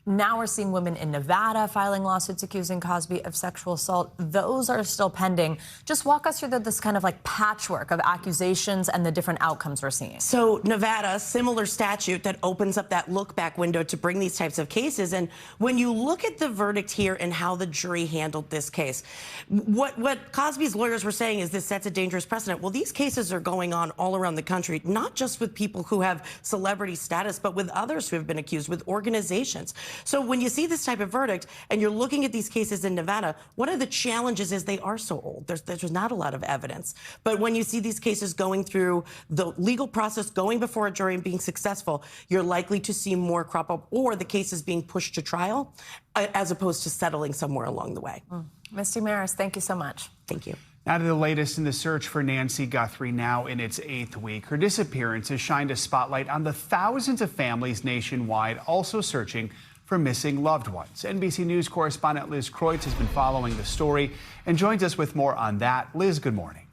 Now we're seeing women in Nevada filing lawsuits accusing Cosby of sexual assault. Those are still pending. Just walk us through this kind of like patchwork of accusations and the different outcomes we're seeing. So Nevada, similar statute that opens up that look back window to bring these types of cases. And when you look at the verdict here and how the jury handled this case, what Cosby's lawyers were saying is this sets a dangerous precedent. Well, these cases are going on all around the country, not just with people who have celebrity status, but with others who have been accused, with organizations. So when you see this type of verdict and you're looking at these cases in Nevada, one of the challenges is they are so old. There's not a lot of evidence. But when you see these cases going through the legal process, going before a jury and being successful, you're likely to see more crop up, or the cases being pushed to trial as opposed to settling somewhere along the way. Misty Maris, thank you so much. Thank you. Now to the latest in the search for Nancy Guthrie, now in its 8th week. Her disappearance has shined a spotlight on the thousands of families nationwide also searching for missing loved ones. NBC News correspondent Liz Kreutz has been following the story and joins us with more on that. Liz, good morning.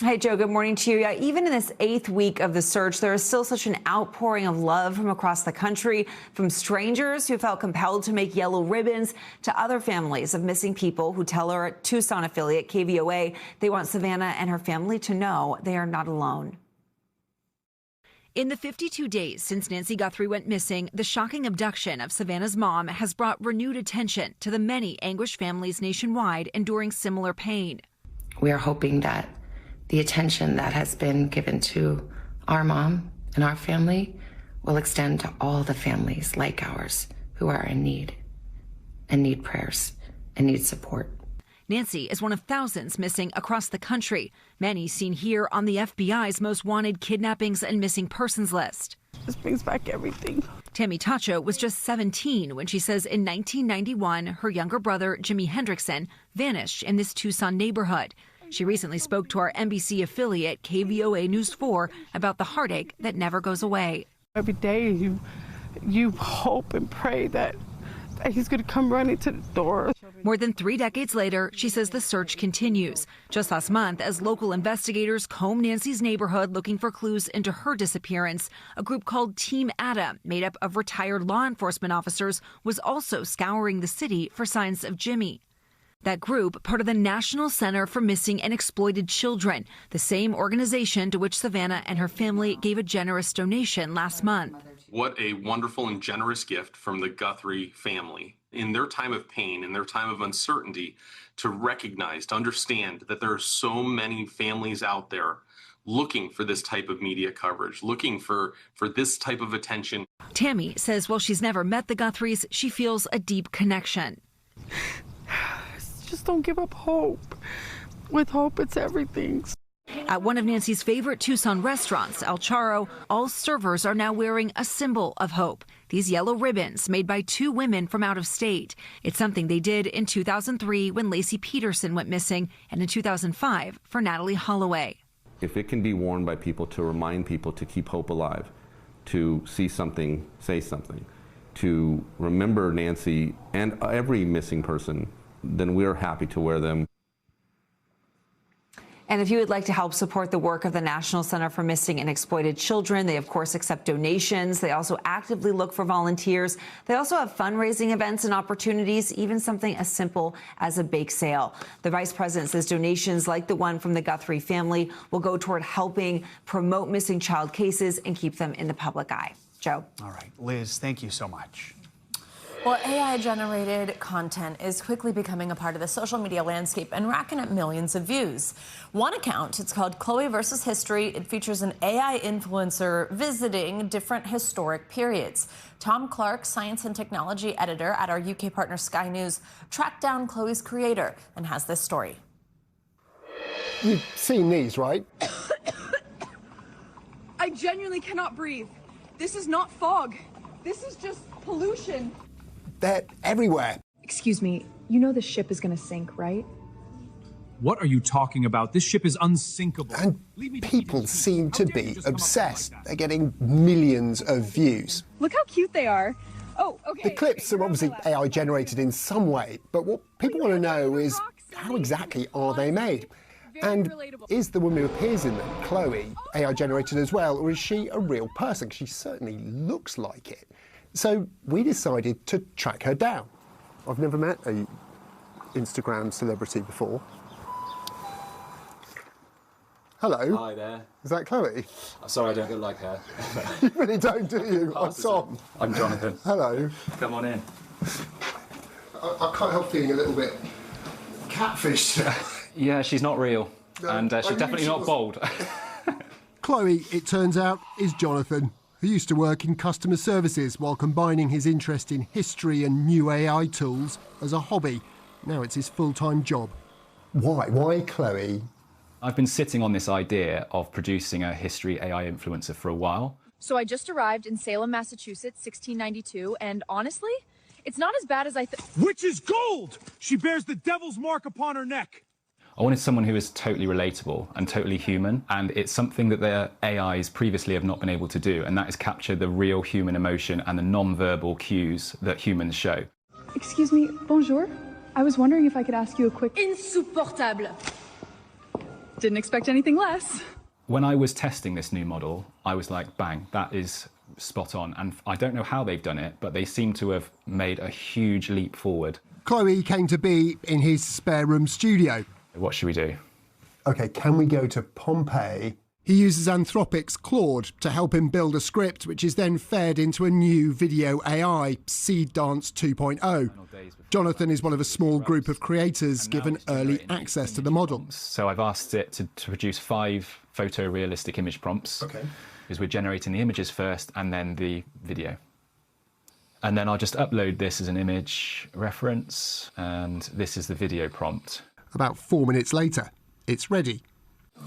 Hey, Joe, good morning to you. Yeah, even in this 8th week of the search, there is still such an outpouring of love from across the country, from strangers who felt compelled to make yellow ribbons to other families of missing people who tell our Tucson affiliate KVOA they want Savannah and her family to know they are not alone. In the 52 days since Nancy Guthrie went missing, the shocking abduction of Savannah's mom has brought renewed attention to the many anguished families nationwide enduring similar pain. We are hoping that the attention that has been given to our mom and our family will extend to all the families like ours who are in need and need prayers and need support. Nancy is one of thousands missing across the country, many seen here on the FBI's most wanted kidnappings and missing persons list. This brings back everything. Tammy Tacho was just 17 when she says in 1991, her younger brother, Jimi Hendrickson, vanished in this Tucson neighborhood. She recently spoke to our NBC affiliate, KVOA News 4, about the heartache that never goes away. Every day you hope and pray that he's going to come running to the door. More than 3 decades later, she says the search continues. Just last month, as local investigators comb Nancy's neighborhood looking for clues into her disappearance, a group called Team Adam, made up of retired law enforcement officers, was also scouring the city for signs of Jimmy. That group, part of the National Center for Missing and Exploited Children, the same organization to which Savannah and her family gave a generous donation last month. What a wonderful and generous gift from the Guthrie family in their time of pain, in their time of uncertainty, to recognize, to understand that there are so many families out there looking for this type of media coverage, looking for this type of attention. Tammy says while she's never met the Guthries, she feels a deep connection. Just don't give up hope. With hope, it's everything. At one of Nancy's favorite Tucson restaurants, El Charro, all servers are now wearing a symbol of hope. These yellow ribbons made by 2 women from out of state. It's something they did in 2003 when Lacey Peterson went missing, and in 2005 for Natalie Holloway. If it can be worn by people to remind people to keep hope alive, to see something, say something, to remember Nancy and every missing person, then we're happy to wear them. And if you would like to help support the work of the National Center for Missing and Exploited Children, they, of course, accept donations. They also actively look for volunteers. They also have fundraising events and opportunities, even something as simple as a bake sale. The vice president says donations like the one from the Guthrie family will go toward helping promote missing child cases and keep them in the public eye. Joe. All right, Liz, thank you so much. Well, AI-generated content is quickly becoming a part of the social media landscape and racking up millions of views. One account, it's called Chloe versus History. It features an AI influencer visiting different historic periods. Tom Clark, science and technology editor at our UK partner Sky News, tracked down Chloe's creator and has this story. You've seen these, right? I genuinely cannot breathe. This is not fog. This is just pollution. They're everywhere. Excuse me, you know the ship is going to sink, right? What are you talking about? This ship is unsinkable. And people seem to be obsessed. They're getting millions of views. Look how cute they are. Oh, okay. The clips are obviously AI generated in some way, but what people want to know is how exactly are they made? And is the woman who appears in them, Chloe, AI generated as well, or is she a real person? She certainly looks like it. So we decided to track her down. I've never met a Instagram celebrity before. Hello. Hi there. Is that Chloe? Sorry, I don't look like her. You really don't, do you? I'm Tom. I'm Jonathan. Hello. Come on in. I can't help feeling a little bit catfished. Yeah, she's not real. No, and she's definitely not bold. Chloe, it turns out, is Jonathan, who used to work in customer services while combining his interest in history and new AI tools as a hobby. Now it's his full-time job. Why? Why Chloe? I've been sitting on this idea of producing a history AI influencer for a while. So I just arrived in Salem, Massachusetts, 1692, and honestly, it's not as bad as I thought. Which is gold! She bears the devil's mark upon her neck. I wanted someone who is totally relatable and totally human, and it's something that their AIs previously have not been able to do, and that is capture the real human emotion and the non-verbal cues that humans show. Excuse me, bonjour. I was wondering if I could ask you a quick... Insupportable. Didn't expect anything less. When I was testing this new model, I was like, bang, that is spot on. And I don't know how they've done it, but they seem to have made a huge leap forward. Chloe came to be in his spare room studio. What should we do? OK, can we go to Pompeii? He uses Anthropic's Claude to help him build a script, which is then fed into a new video AI, Seed Dance 2.0. Jonathan is one of a small group of creators given early access to the model. So I've asked it to produce 5 photorealistic image prompts. OK. Because we're generating the images first and then the video. And then I'll just upload this as an image reference, and this is the video prompt. About 4 minutes later, it's ready.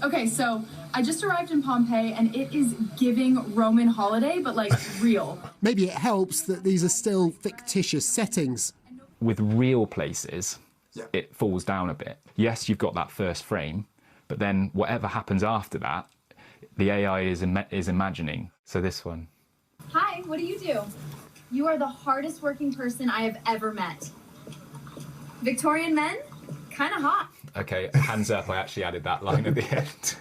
Okay, so I just arrived in Pompeii, and it is giving Roman holiday, but like real. Maybe it helps that these are still fictitious settings. With real places, it falls down a bit. Yes, you've got that first frame, but then whatever happens after that, the AI is imagining. So this one. Hi, what do you do? You are the hardest working person I have ever met. Victorian men? Kind of hot. OK, hands up, I actually added that line at the end.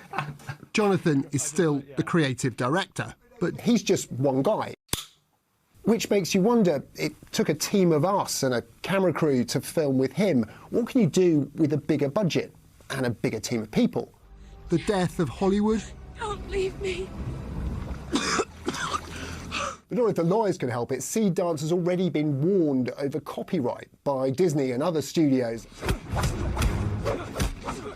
Jonathan is still the creative director, but he's just one guy. Which makes you wonder, it took a team of us and a camera crew to film with him. What can you do with a bigger budget and a bigger team of people? The death of Hollywood? Don't leave me. But not if the lawyers can help it. Seed Dance has already been warned over copyright by Disney and other studios.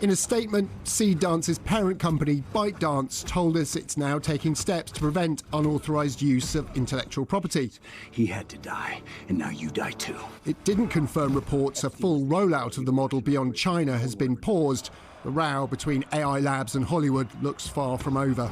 In a statement, Seed Dance's parent company, ByteDance, told us it's now taking steps to prevent unauthorised use of intellectual property. He had to die, and now you die too. It didn't confirm reports a full rollout of the model beyond China has been paused. The row between AI labs and Hollywood looks far from over.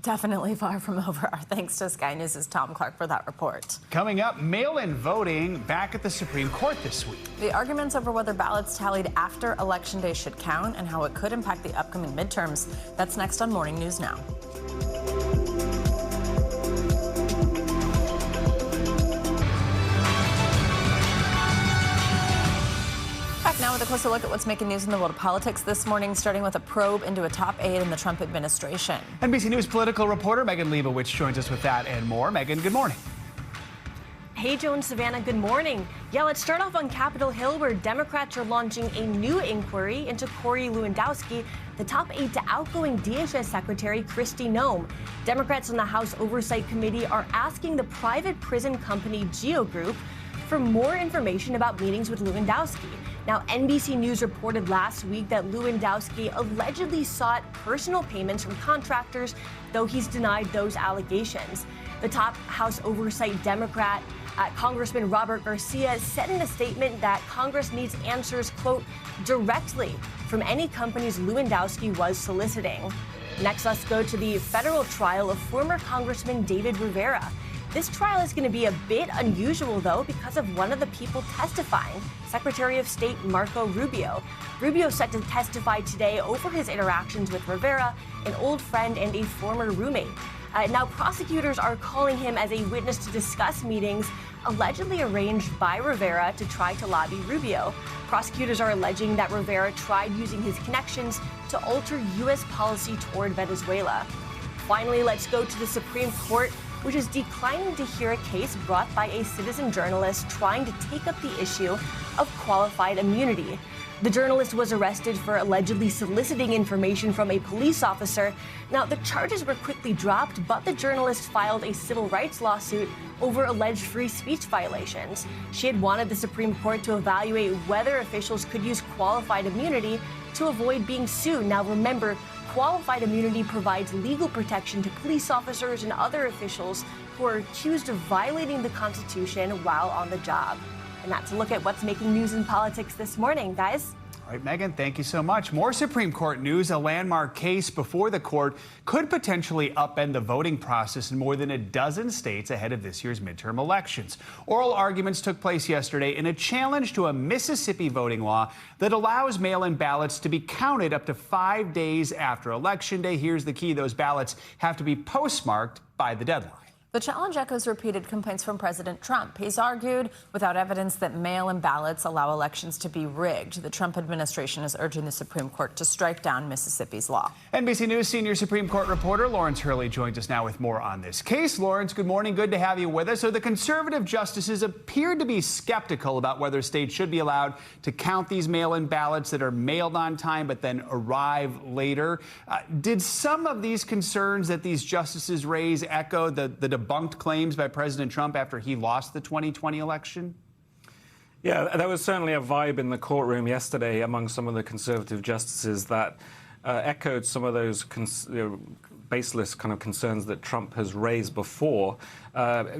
Definitely far from over. Our thanks to Sky News' Tom Clark for that report. Coming up, mail-in voting back at the Supreme Court this week. The arguments over whether ballots tallied after Election Day should count and how it could impact the upcoming midterms. That's next on Morning News Now. Back now with a closer look at what's making news in the world of politics this morning, starting with a probe into a top aide in the Trump administration. NBC News political reporter Megan Leibowitz joins us with that and more. Megan, good morning. Hey, Joan, Savannah, good morning. Yeah, let's start off on Capitol Hill, where Democrats are launching a new inquiry into Corey Lewandowski, the top aide to outgoing DHS Secretary Kristi Noem. Democrats on the House Oversight Committee are asking the private prison company Geo Group for more information about meetings with Lewandowski. Now, NBC News reported last week that Lewandowski allegedly sought personal payments from contractors, though he's denied those allegations. The top House Oversight Democrat, Congressman Robert Garcia, said in a statement that Congress needs answers, quote, directly from any companies Lewandowski was soliciting. Next, let's go to the federal trial of former Congressman David Rivera. This trial is going to be a bit unusual, though, because of one of the people testifying, Secretary of State Marco Rubio. Rubio is set to testify today over his interactions with Rivera, an old friend and a former roommate. Now, prosecutors are calling him as a witness to discuss meetings allegedly arranged by Rivera to try to lobby Rubio. Prosecutors are alleging that Rivera tried using his connections to alter U.S. policy toward Venezuela. Finally, let's go to the Supreme Court, which is declining to hear a case brought by a citizen journalist trying to take up the issue of qualified immunity. The journalist was arrested for allegedly soliciting information from a police officer. Now, the charges were quickly dropped, but the journalist filed a civil rights lawsuit over alleged free speech violations. She had wanted the Supreme Court to evaluate whether officials could use qualified immunity to avoid being sued. Now, remember, qualified immunity provides legal protection to police officers and other officials who are accused of violating the Constitution while on the job. And that's a look at what's making news in politics this morning, guys. All right, Megan, thank you so much. More Supreme Court news. A landmark case before the court could potentially upend the voting process in more than a dozen states ahead of this year's midterm elections. Oral arguments took place yesterday in a challenge to a Mississippi voting law that allows mail-in ballots to be counted up to 5 days after Election Day. Here's the key. Those ballots have to be postmarked by the deadline. The challenge echoes repeated complaints from President Trump. He's argued without evidence that mail-in ballots allow elections to be rigged. The Trump administration is urging the Supreme Court to strike down Mississippi's law. NBC News senior Supreme Court reporter Lawrence Hurley joins us now with more on this case. Lawrence, good morning. Good to have you with us. So the conservative justices appeared to be skeptical about whether states should be allowed to count these mail-in ballots that are mailed on time but then arrive later. Did some of these concerns that these justices raise echo the debunked claims by President Trump after he lost the 2020 election? Yeah, there was certainly a vibe in the courtroom yesterday among some of the conservative justices that echoed some of those baseless kind of concerns that Trump has raised before.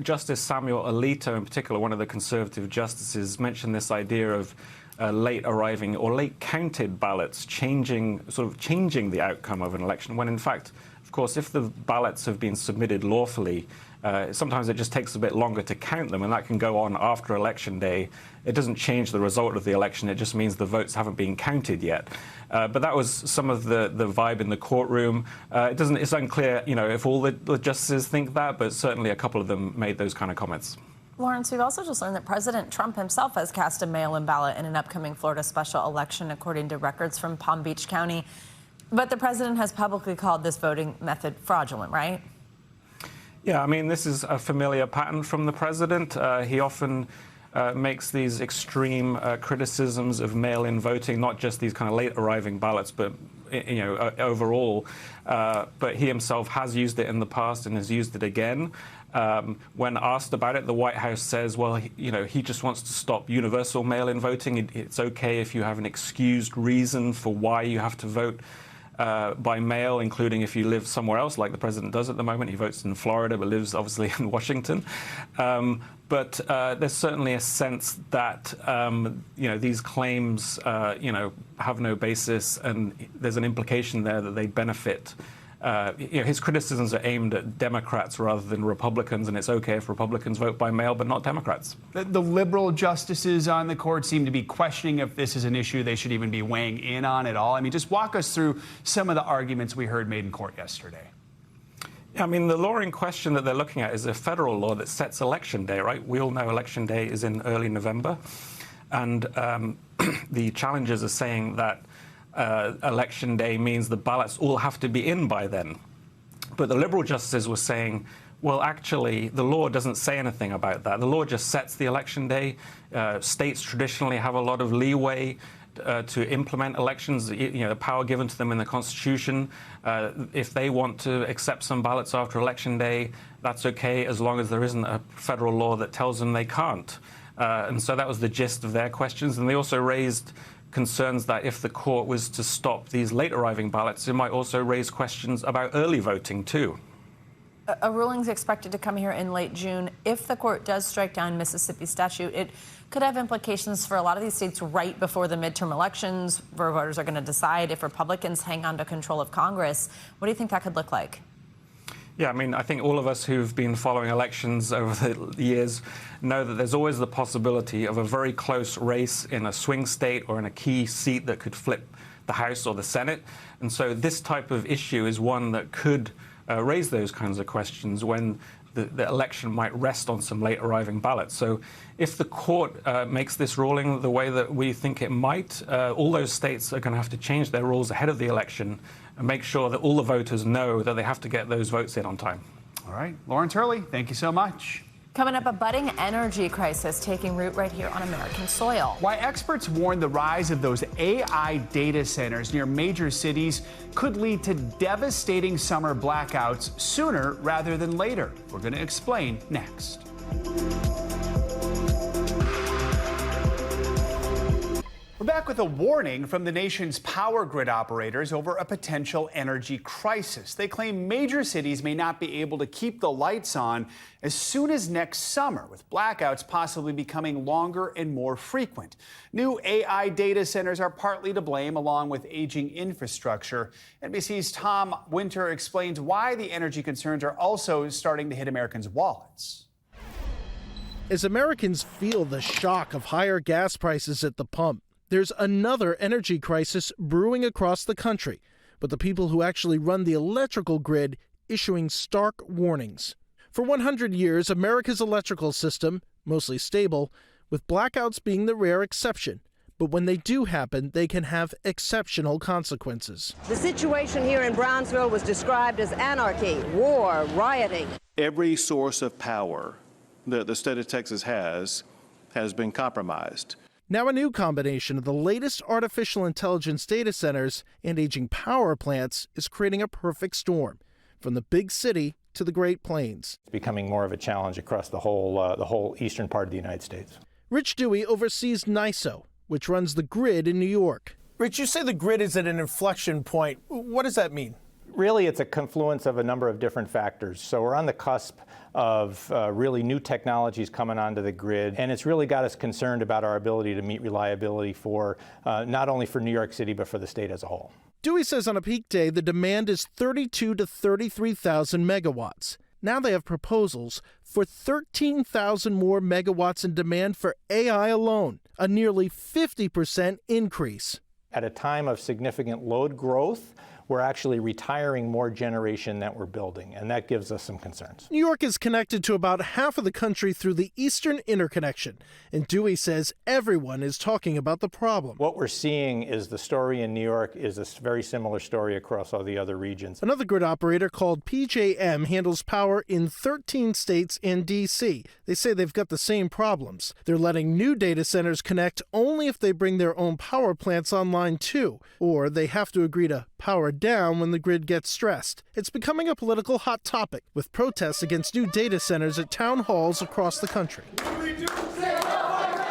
Justice Samuel Alito, in particular, one of the conservative justices, mentioned this idea of late arriving or late counted ballots changing the outcome of an election, when in fact, of course, if the ballots have been submitted lawfully, sometimes it just takes a bit longer to count them, and that can go on after Election Day. It doesn't change the result of the election. It just means the votes haven't been counted yet. But that was some of the vibe in the courtroom. It's unclear, if all the justices think that, but certainly a couple of them made those kind of comments. Lawrence, we've also just learned that President Trump himself has cast a mail-in ballot in an upcoming Florida special election, according to records from Palm Beach County. But the president has publicly called this voting method fraudulent, right? Yeah, I mean, this is a familiar pattern from the president. He often makes these extreme criticisms of mail-in voting, not just these kind of late-arriving ballots, but overall. But he himself has used it in the past and has used it again. When asked about it, the White House says, well, he just wants to stop universal mail-in voting. It's okay if you have an excused reason for why you have to vote by mail, including if you live somewhere else, like the president does at the moment. He votes in Florida, but lives obviously in Washington. But there's certainly a sense that these claims have no basis, and there's an implication there that they benefit. His criticisms are aimed at Democrats rather than Republicans, and it's okay if Republicans vote by mail, but not Democrats. The liberal justices on the court seem to be questioning if this is an issue they should even be weighing in on at all. I mean, just walk us through some of the arguments we heard made in court yesterday. I mean, the law in question that they're looking at is a federal law that sets Election Day, right? We all know Election Day is in early November, and the challengers are saying that Election Day means the ballots all have to be in by then. But the liberal justices were saying, well, actually, the law doesn't say anything about that. The law just sets the Election Day. States traditionally have a lot of leeway to implement elections, the power given to them in the Constitution. If they want to accept some ballots after Election Day, that's okay, as long as there isn't a federal law that tells them they can't. And so that was the gist of their questions. And they also raised concerns that if the court was to stop these late-arriving ballots, it might also raise questions about early voting, too. A ruling is expected to come here in late June. If the court does strike down Mississippi's statute, it could have implications for a lot of these states right before the midterm elections, where voters are going to decide if Republicans hang on to control of Congress. What do you think that could look like? Yeah, I mean, I think all of us who've been following elections over the years know that there's always the possibility of a very close race in a swing state or in a key seat that could flip the House or the Senate. And so this type of issue is one that could raise those kinds of questions when the election might rest on some late arriving ballots. So if the court makes this ruling the way that we think it might, all those states are going to have to change their rules ahead of the election and make sure that all the voters know that they have to get those votes in on time. All right, Lawrence Hurley, thank you so much. Coming up, a budding energy crisis taking root right here on American soil. Why experts warn the rise of those AI data centers near major cities could lead to devastating summer blackouts sooner rather than later. We're going to explain next. We're back with a warning from the nation's power grid operators over a potential energy crisis. They claim major cities may not be able to keep the lights on as soon as next summer, with blackouts possibly becoming longer and more frequent. New AI data centers are partly to blame, along with aging infrastructure. NBC's Tom Winter explains why the energy concerns are also starting to hit Americans' wallets. As Americans feel the shock of higher gas prices at the pump, there's another energy crisis brewing across the country, with the people who actually run the electrical grid issuing stark warnings. For 100 years, America's electrical system, mostly stable, with blackouts being the rare exception. But when they do happen, they can have exceptional consequences. The situation here in Brownsville was described as anarchy, war, rioting. Every source of power that the state of Texas has been compromised. Now a new combination of the latest artificial intelligence data centers and aging power plants is creating a perfect storm, from the big city to the Great Plains. It's becoming more of a challenge across the whole eastern part of the United States. Rich Dewey oversees NISO, which runs the grid in New York. Rich, you say the grid is at an inflection point. What does that mean? Really, it's a confluence of a number of different factors. So we're on the cusp of really new technologies coming onto the grid, and it's really got us concerned about our ability to meet reliability for not only for New York City, but for the state as a whole. Dewey says on a peak day, the demand is 32 to 33,000 megawatts. Now they have proposals for 13,000 more megawatts in demand for AI alone, a nearly 50% increase. At a time of significant load growth, we're actually retiring more generation that we're building, and that gives us some concerns. New York is connected to about half of the country through the Eastern Interconnection, and Dewey says everyone is talking about the problem. What we're seeing is the story in New York is a very similar story across all the other regions. Another grid operator called PJM handles power in 13 states and D.C. They say they've got the same problems. They're letting new data centers connect only if they bring their own power plants online too, or they have to agree to power down when the grid gets stressed. It's becoming a political hot topic, with protests against new data centers at town halls across the country.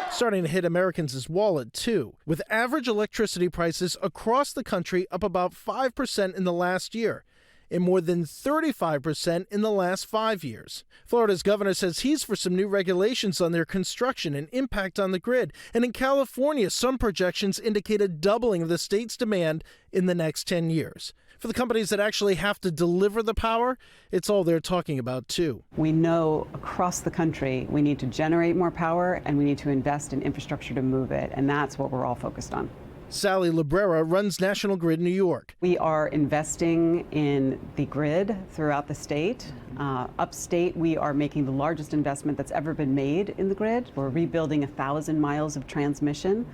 Starting to hit Americans' wallet, too, with average electricity prices across the country up about 5% in the last year, and more than 35% in the last 5 years. Florida's governor says he's for some new regulations on their construction and impact on the grid. And in California, some projections indicate a doubling of the state's demand in the next 10 years. For the companies that actually have to deliver the power, it's all they're talking about, too. We know across the country we need to generate more power and we need to invest in infrastructure to move it, and that's what we're all focused on. Sally Librera runs National Grid New York. We are investing in the grid throughout the state. Upstate, we are making the largest investment that's ever been made in the grid. We're rebuilding 1,000 miles of transmission.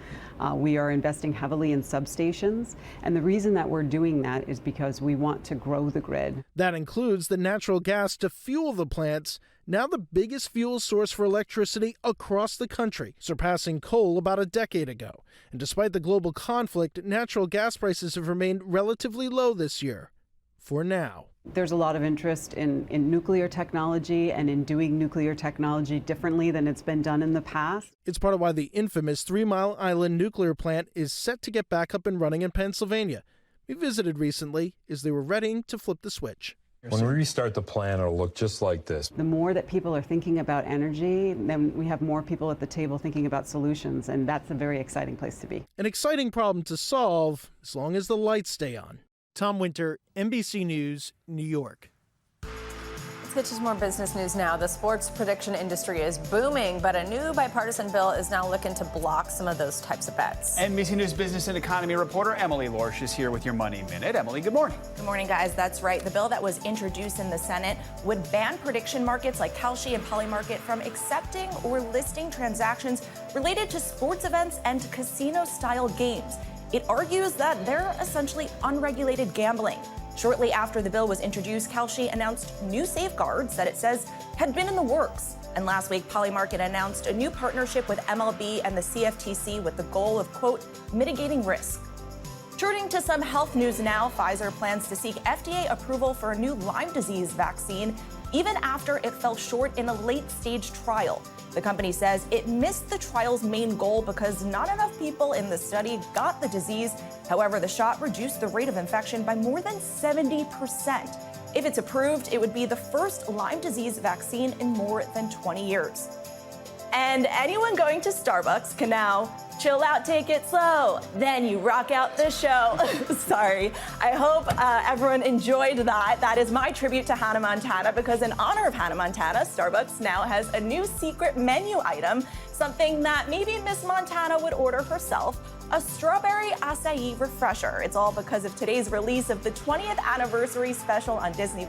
We are investing heavily in substations. And the reason that we're doing that is because we want to grow the grid. That includes the natural gas to fuel the plants, now the biggest fuel source for electricity across the country, surpassing coal about a decade ago. And despite the global conflict, natural gas prices have remained relatively low this year, for now. There's a lot of interest in nuclear technology and in doing nuclear technology differently than it's been done in the past. It's part of why the infamous 3 Mile Island nuclear plant is set to get back up and running in Pennsylvania. We visited recently as they were ready to flip the switch. When we restart the plant, it'll look just like this. The more that people are thinking about energy, then we have more people at the table thinking about solutions, and that's a very exciting place to be. An exciting problem to solve as long as the lights stay on. Tom Winter, NBC News, New York. Let's get to some more business news now. The sports prediction industry is booming, but a new bipartisan bill is now looking to block some of those types of bets. NBC News business and economy reporter Emily Lorsch is here with your Money Minute. Emily, good morning. Good morning, guys. That's right. The bill that was introduced in the Senate would ban prediction markets like Kalshi and Polymarket from accepting or listing transactions related to sports events and casino-style games. It argues that they're essentially unregulated gambling. Shortly after the bill was introduced, Kalshi announced new safeguards that it says had been in the works. And last week, Polymarket announced a new partnership with MLB and the CFTC with the goal of, quote, mitigating risk. Turning to some health news now, Pfizer plans to seek FDA approval for a new Lyme disease vaccine, even after it fell short in a late-stage trial. The company says it missed the trial's main goal because not enough people in the study got the disease. However, the shot reduced the rate of infection by more than 70%. If it's approved, it would be the first Lyme disease vaccine in more than 20 years. And anyone going to Starbucks can now chill out, take it slow, then you rock out the show. Sorry. I hope everyone enjoyed that. That is my tribute to Hannah Montana, because in honor of Hannah Montana, Starbucks now has a new secret menu item, something that maybe Miss Montana would order herself, a strawberry acai refresher. It's all because of today's release of the 20th anniversary special on Disney+,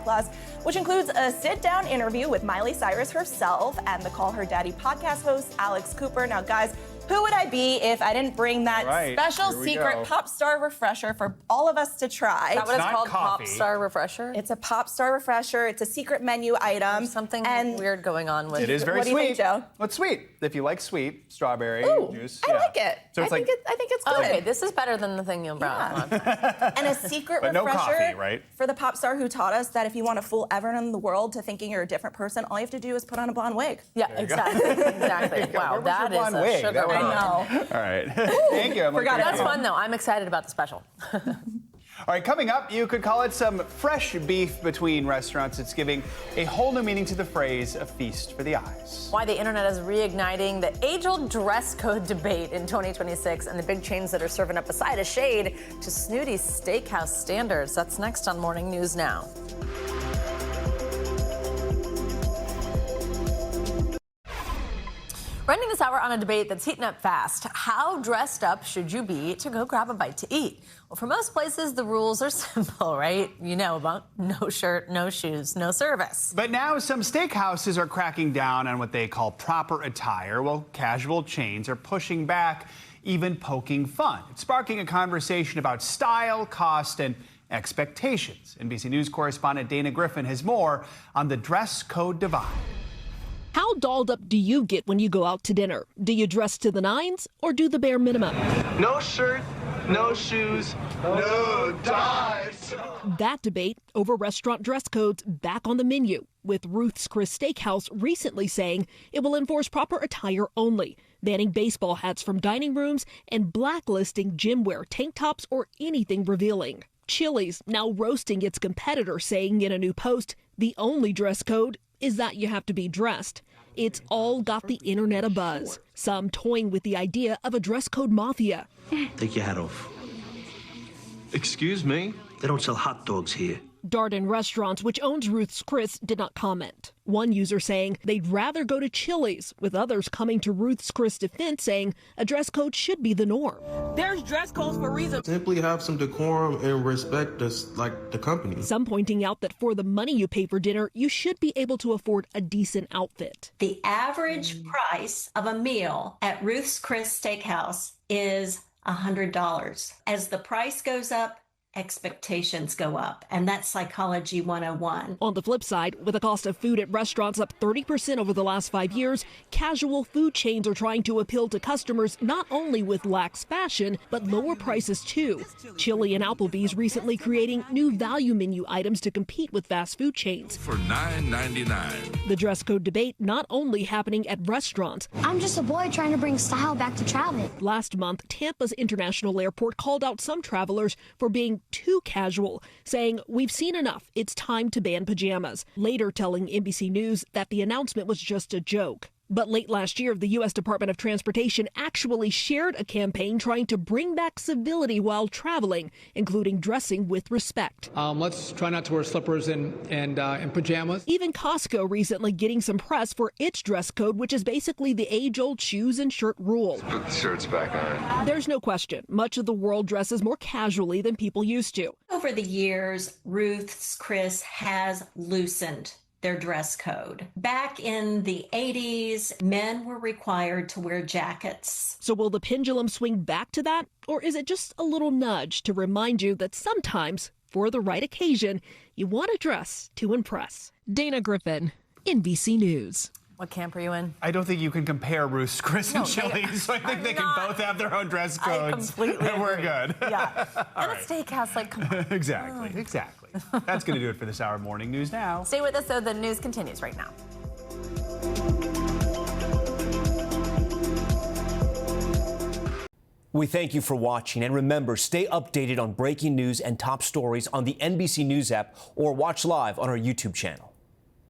which includes a sit-down interview with Miley Cyrus herself and the Call Her Daddy podcast host, Alex Cooper. Now, guys, who would I be if I didn't bring that special secret Pop Star refresher for all of us to try? Is that what it's called? Pop Star refresher? It's a Pop Star refresher. It's a secret menu item. There's something weird going on with it. Is very sweet. What do you think, Joe? What's sweet? If you like sweet strawberry juice. I like it. So it's I think it's good. Okay, this is better than the thing you brought. And a secret but refresher no coffee, right? For the pop star who taught us that if you want to fool everyone in the world to thinking you're a different person, all you have to do is put on a blonde wig. Yeah, exactly. Exactly. Wow, that is a wig? sugar I know. All right. Thank you. That's fun, though. I'm excited about the special. All right, coming up, you could call it some fresh beef between restaurants. It's giving a whole new meaning to the phrase, a feast for the eyes. Why the internet is reigniting the age-old dress code debate in 2026 and the big chains that are serving up a side of shade to snooty steakhouse standards. That's next on Morning News Now. We're ending this hour on a debate that's heating up fast. How dressed up should you be to go grab a bite to eat? Well, for most places, the rules are simple, right? You know about no shirt, no shoes, no service. But now some steakhouses are cracking down on what they call proper attire, while casual chains are pushing back, even poking fun. It's sparking a conversation about style, cost, and expectations. NBC News correspondent Dana Griffin has more on the dress code divide. How dolled up do you get when you go out to dinner? Do you dress to the nines or do the bare minimum? No shirt, no shoes, no dives. That debate over restaurant dress codes back on the menu, with Ruth's Chris Steakhouse recently saying it will enforce proper attire only, banning baseball hats from dining rooms and blacklisting gym wear, tank tops, or anything revealing. Chili's now roasting its competitor, saying in a new post, the only dress code is that you have to be dressed. It's all got the internet abuzz. Some toying with the idea of a dress code mafia. Take your hat off. Excuse me? They don't sell hot dogs here. Darden Restaurants, which owns Ruth's Chris, did not comment. One user saying they'd rather go to Chili's, with others coming to Ruth's Chris defense saying a dress code should be the norm. There's dress codes for a reason. Simply have some decorum and respect us like the company. Some pointing out that for the money you pay for dinner, you should be able to afford a decent outfit. The average price of a meal at Ruth's Chris Steakhouse is $100. As the price goes up, expectations go up, and that's psychology 101. On the flip side, with the cost of food at restaurants up 30% over the last 5 years, casual food chains are trying to appeal to customers not only with lax fashion, but lower prices too. Chili and Applebee's recently creating new value menu items to compete with fast food chains. For $9.99. The dress code debate not only happening at restaurants. I'm just a boy trying to bring style back to travel. Last month, Tampa's International Airport called out some travelers for being too casual, saying, "We've seen enough. It's time to ban pajamas." Later telling NBC News that the announcement was just a joke. But late last year, the U.S. Department of Transportation actually shared a campaign trying to bring back civility while traveling, including dressing with respect. Let's try not to wear slippers and pajamas. Even Costco recently getting some press for its dress code, which is basically the age-old shoes and shirt rule. Put the shirts back on. There's no question, much of the world dresses more casually than people used to. Over the years, Ruth's Chris has loosened their dress code. Back in the 80s, men were required to wear jackets. So will the pendulum swing back to that? Or is it just a little nudge to remind you that sometimes, for the right occasion, you want to dress to impress? Dana Griffin, NBC News. What camp are you in? I don't think you can compare Ruth's Chris and Chili's, so I think they can both have their own dress codes. I completely agree. We're good. Yeah. And right. a steakhouse, like, come on. Exactly. That's going to do it for this hour of Morning News Now. Stay with us, though. The news continues right now. We thank you for watching, and remember, stay updated on breaking news and top stories on the NBC News app or watch live on our YouTube channel.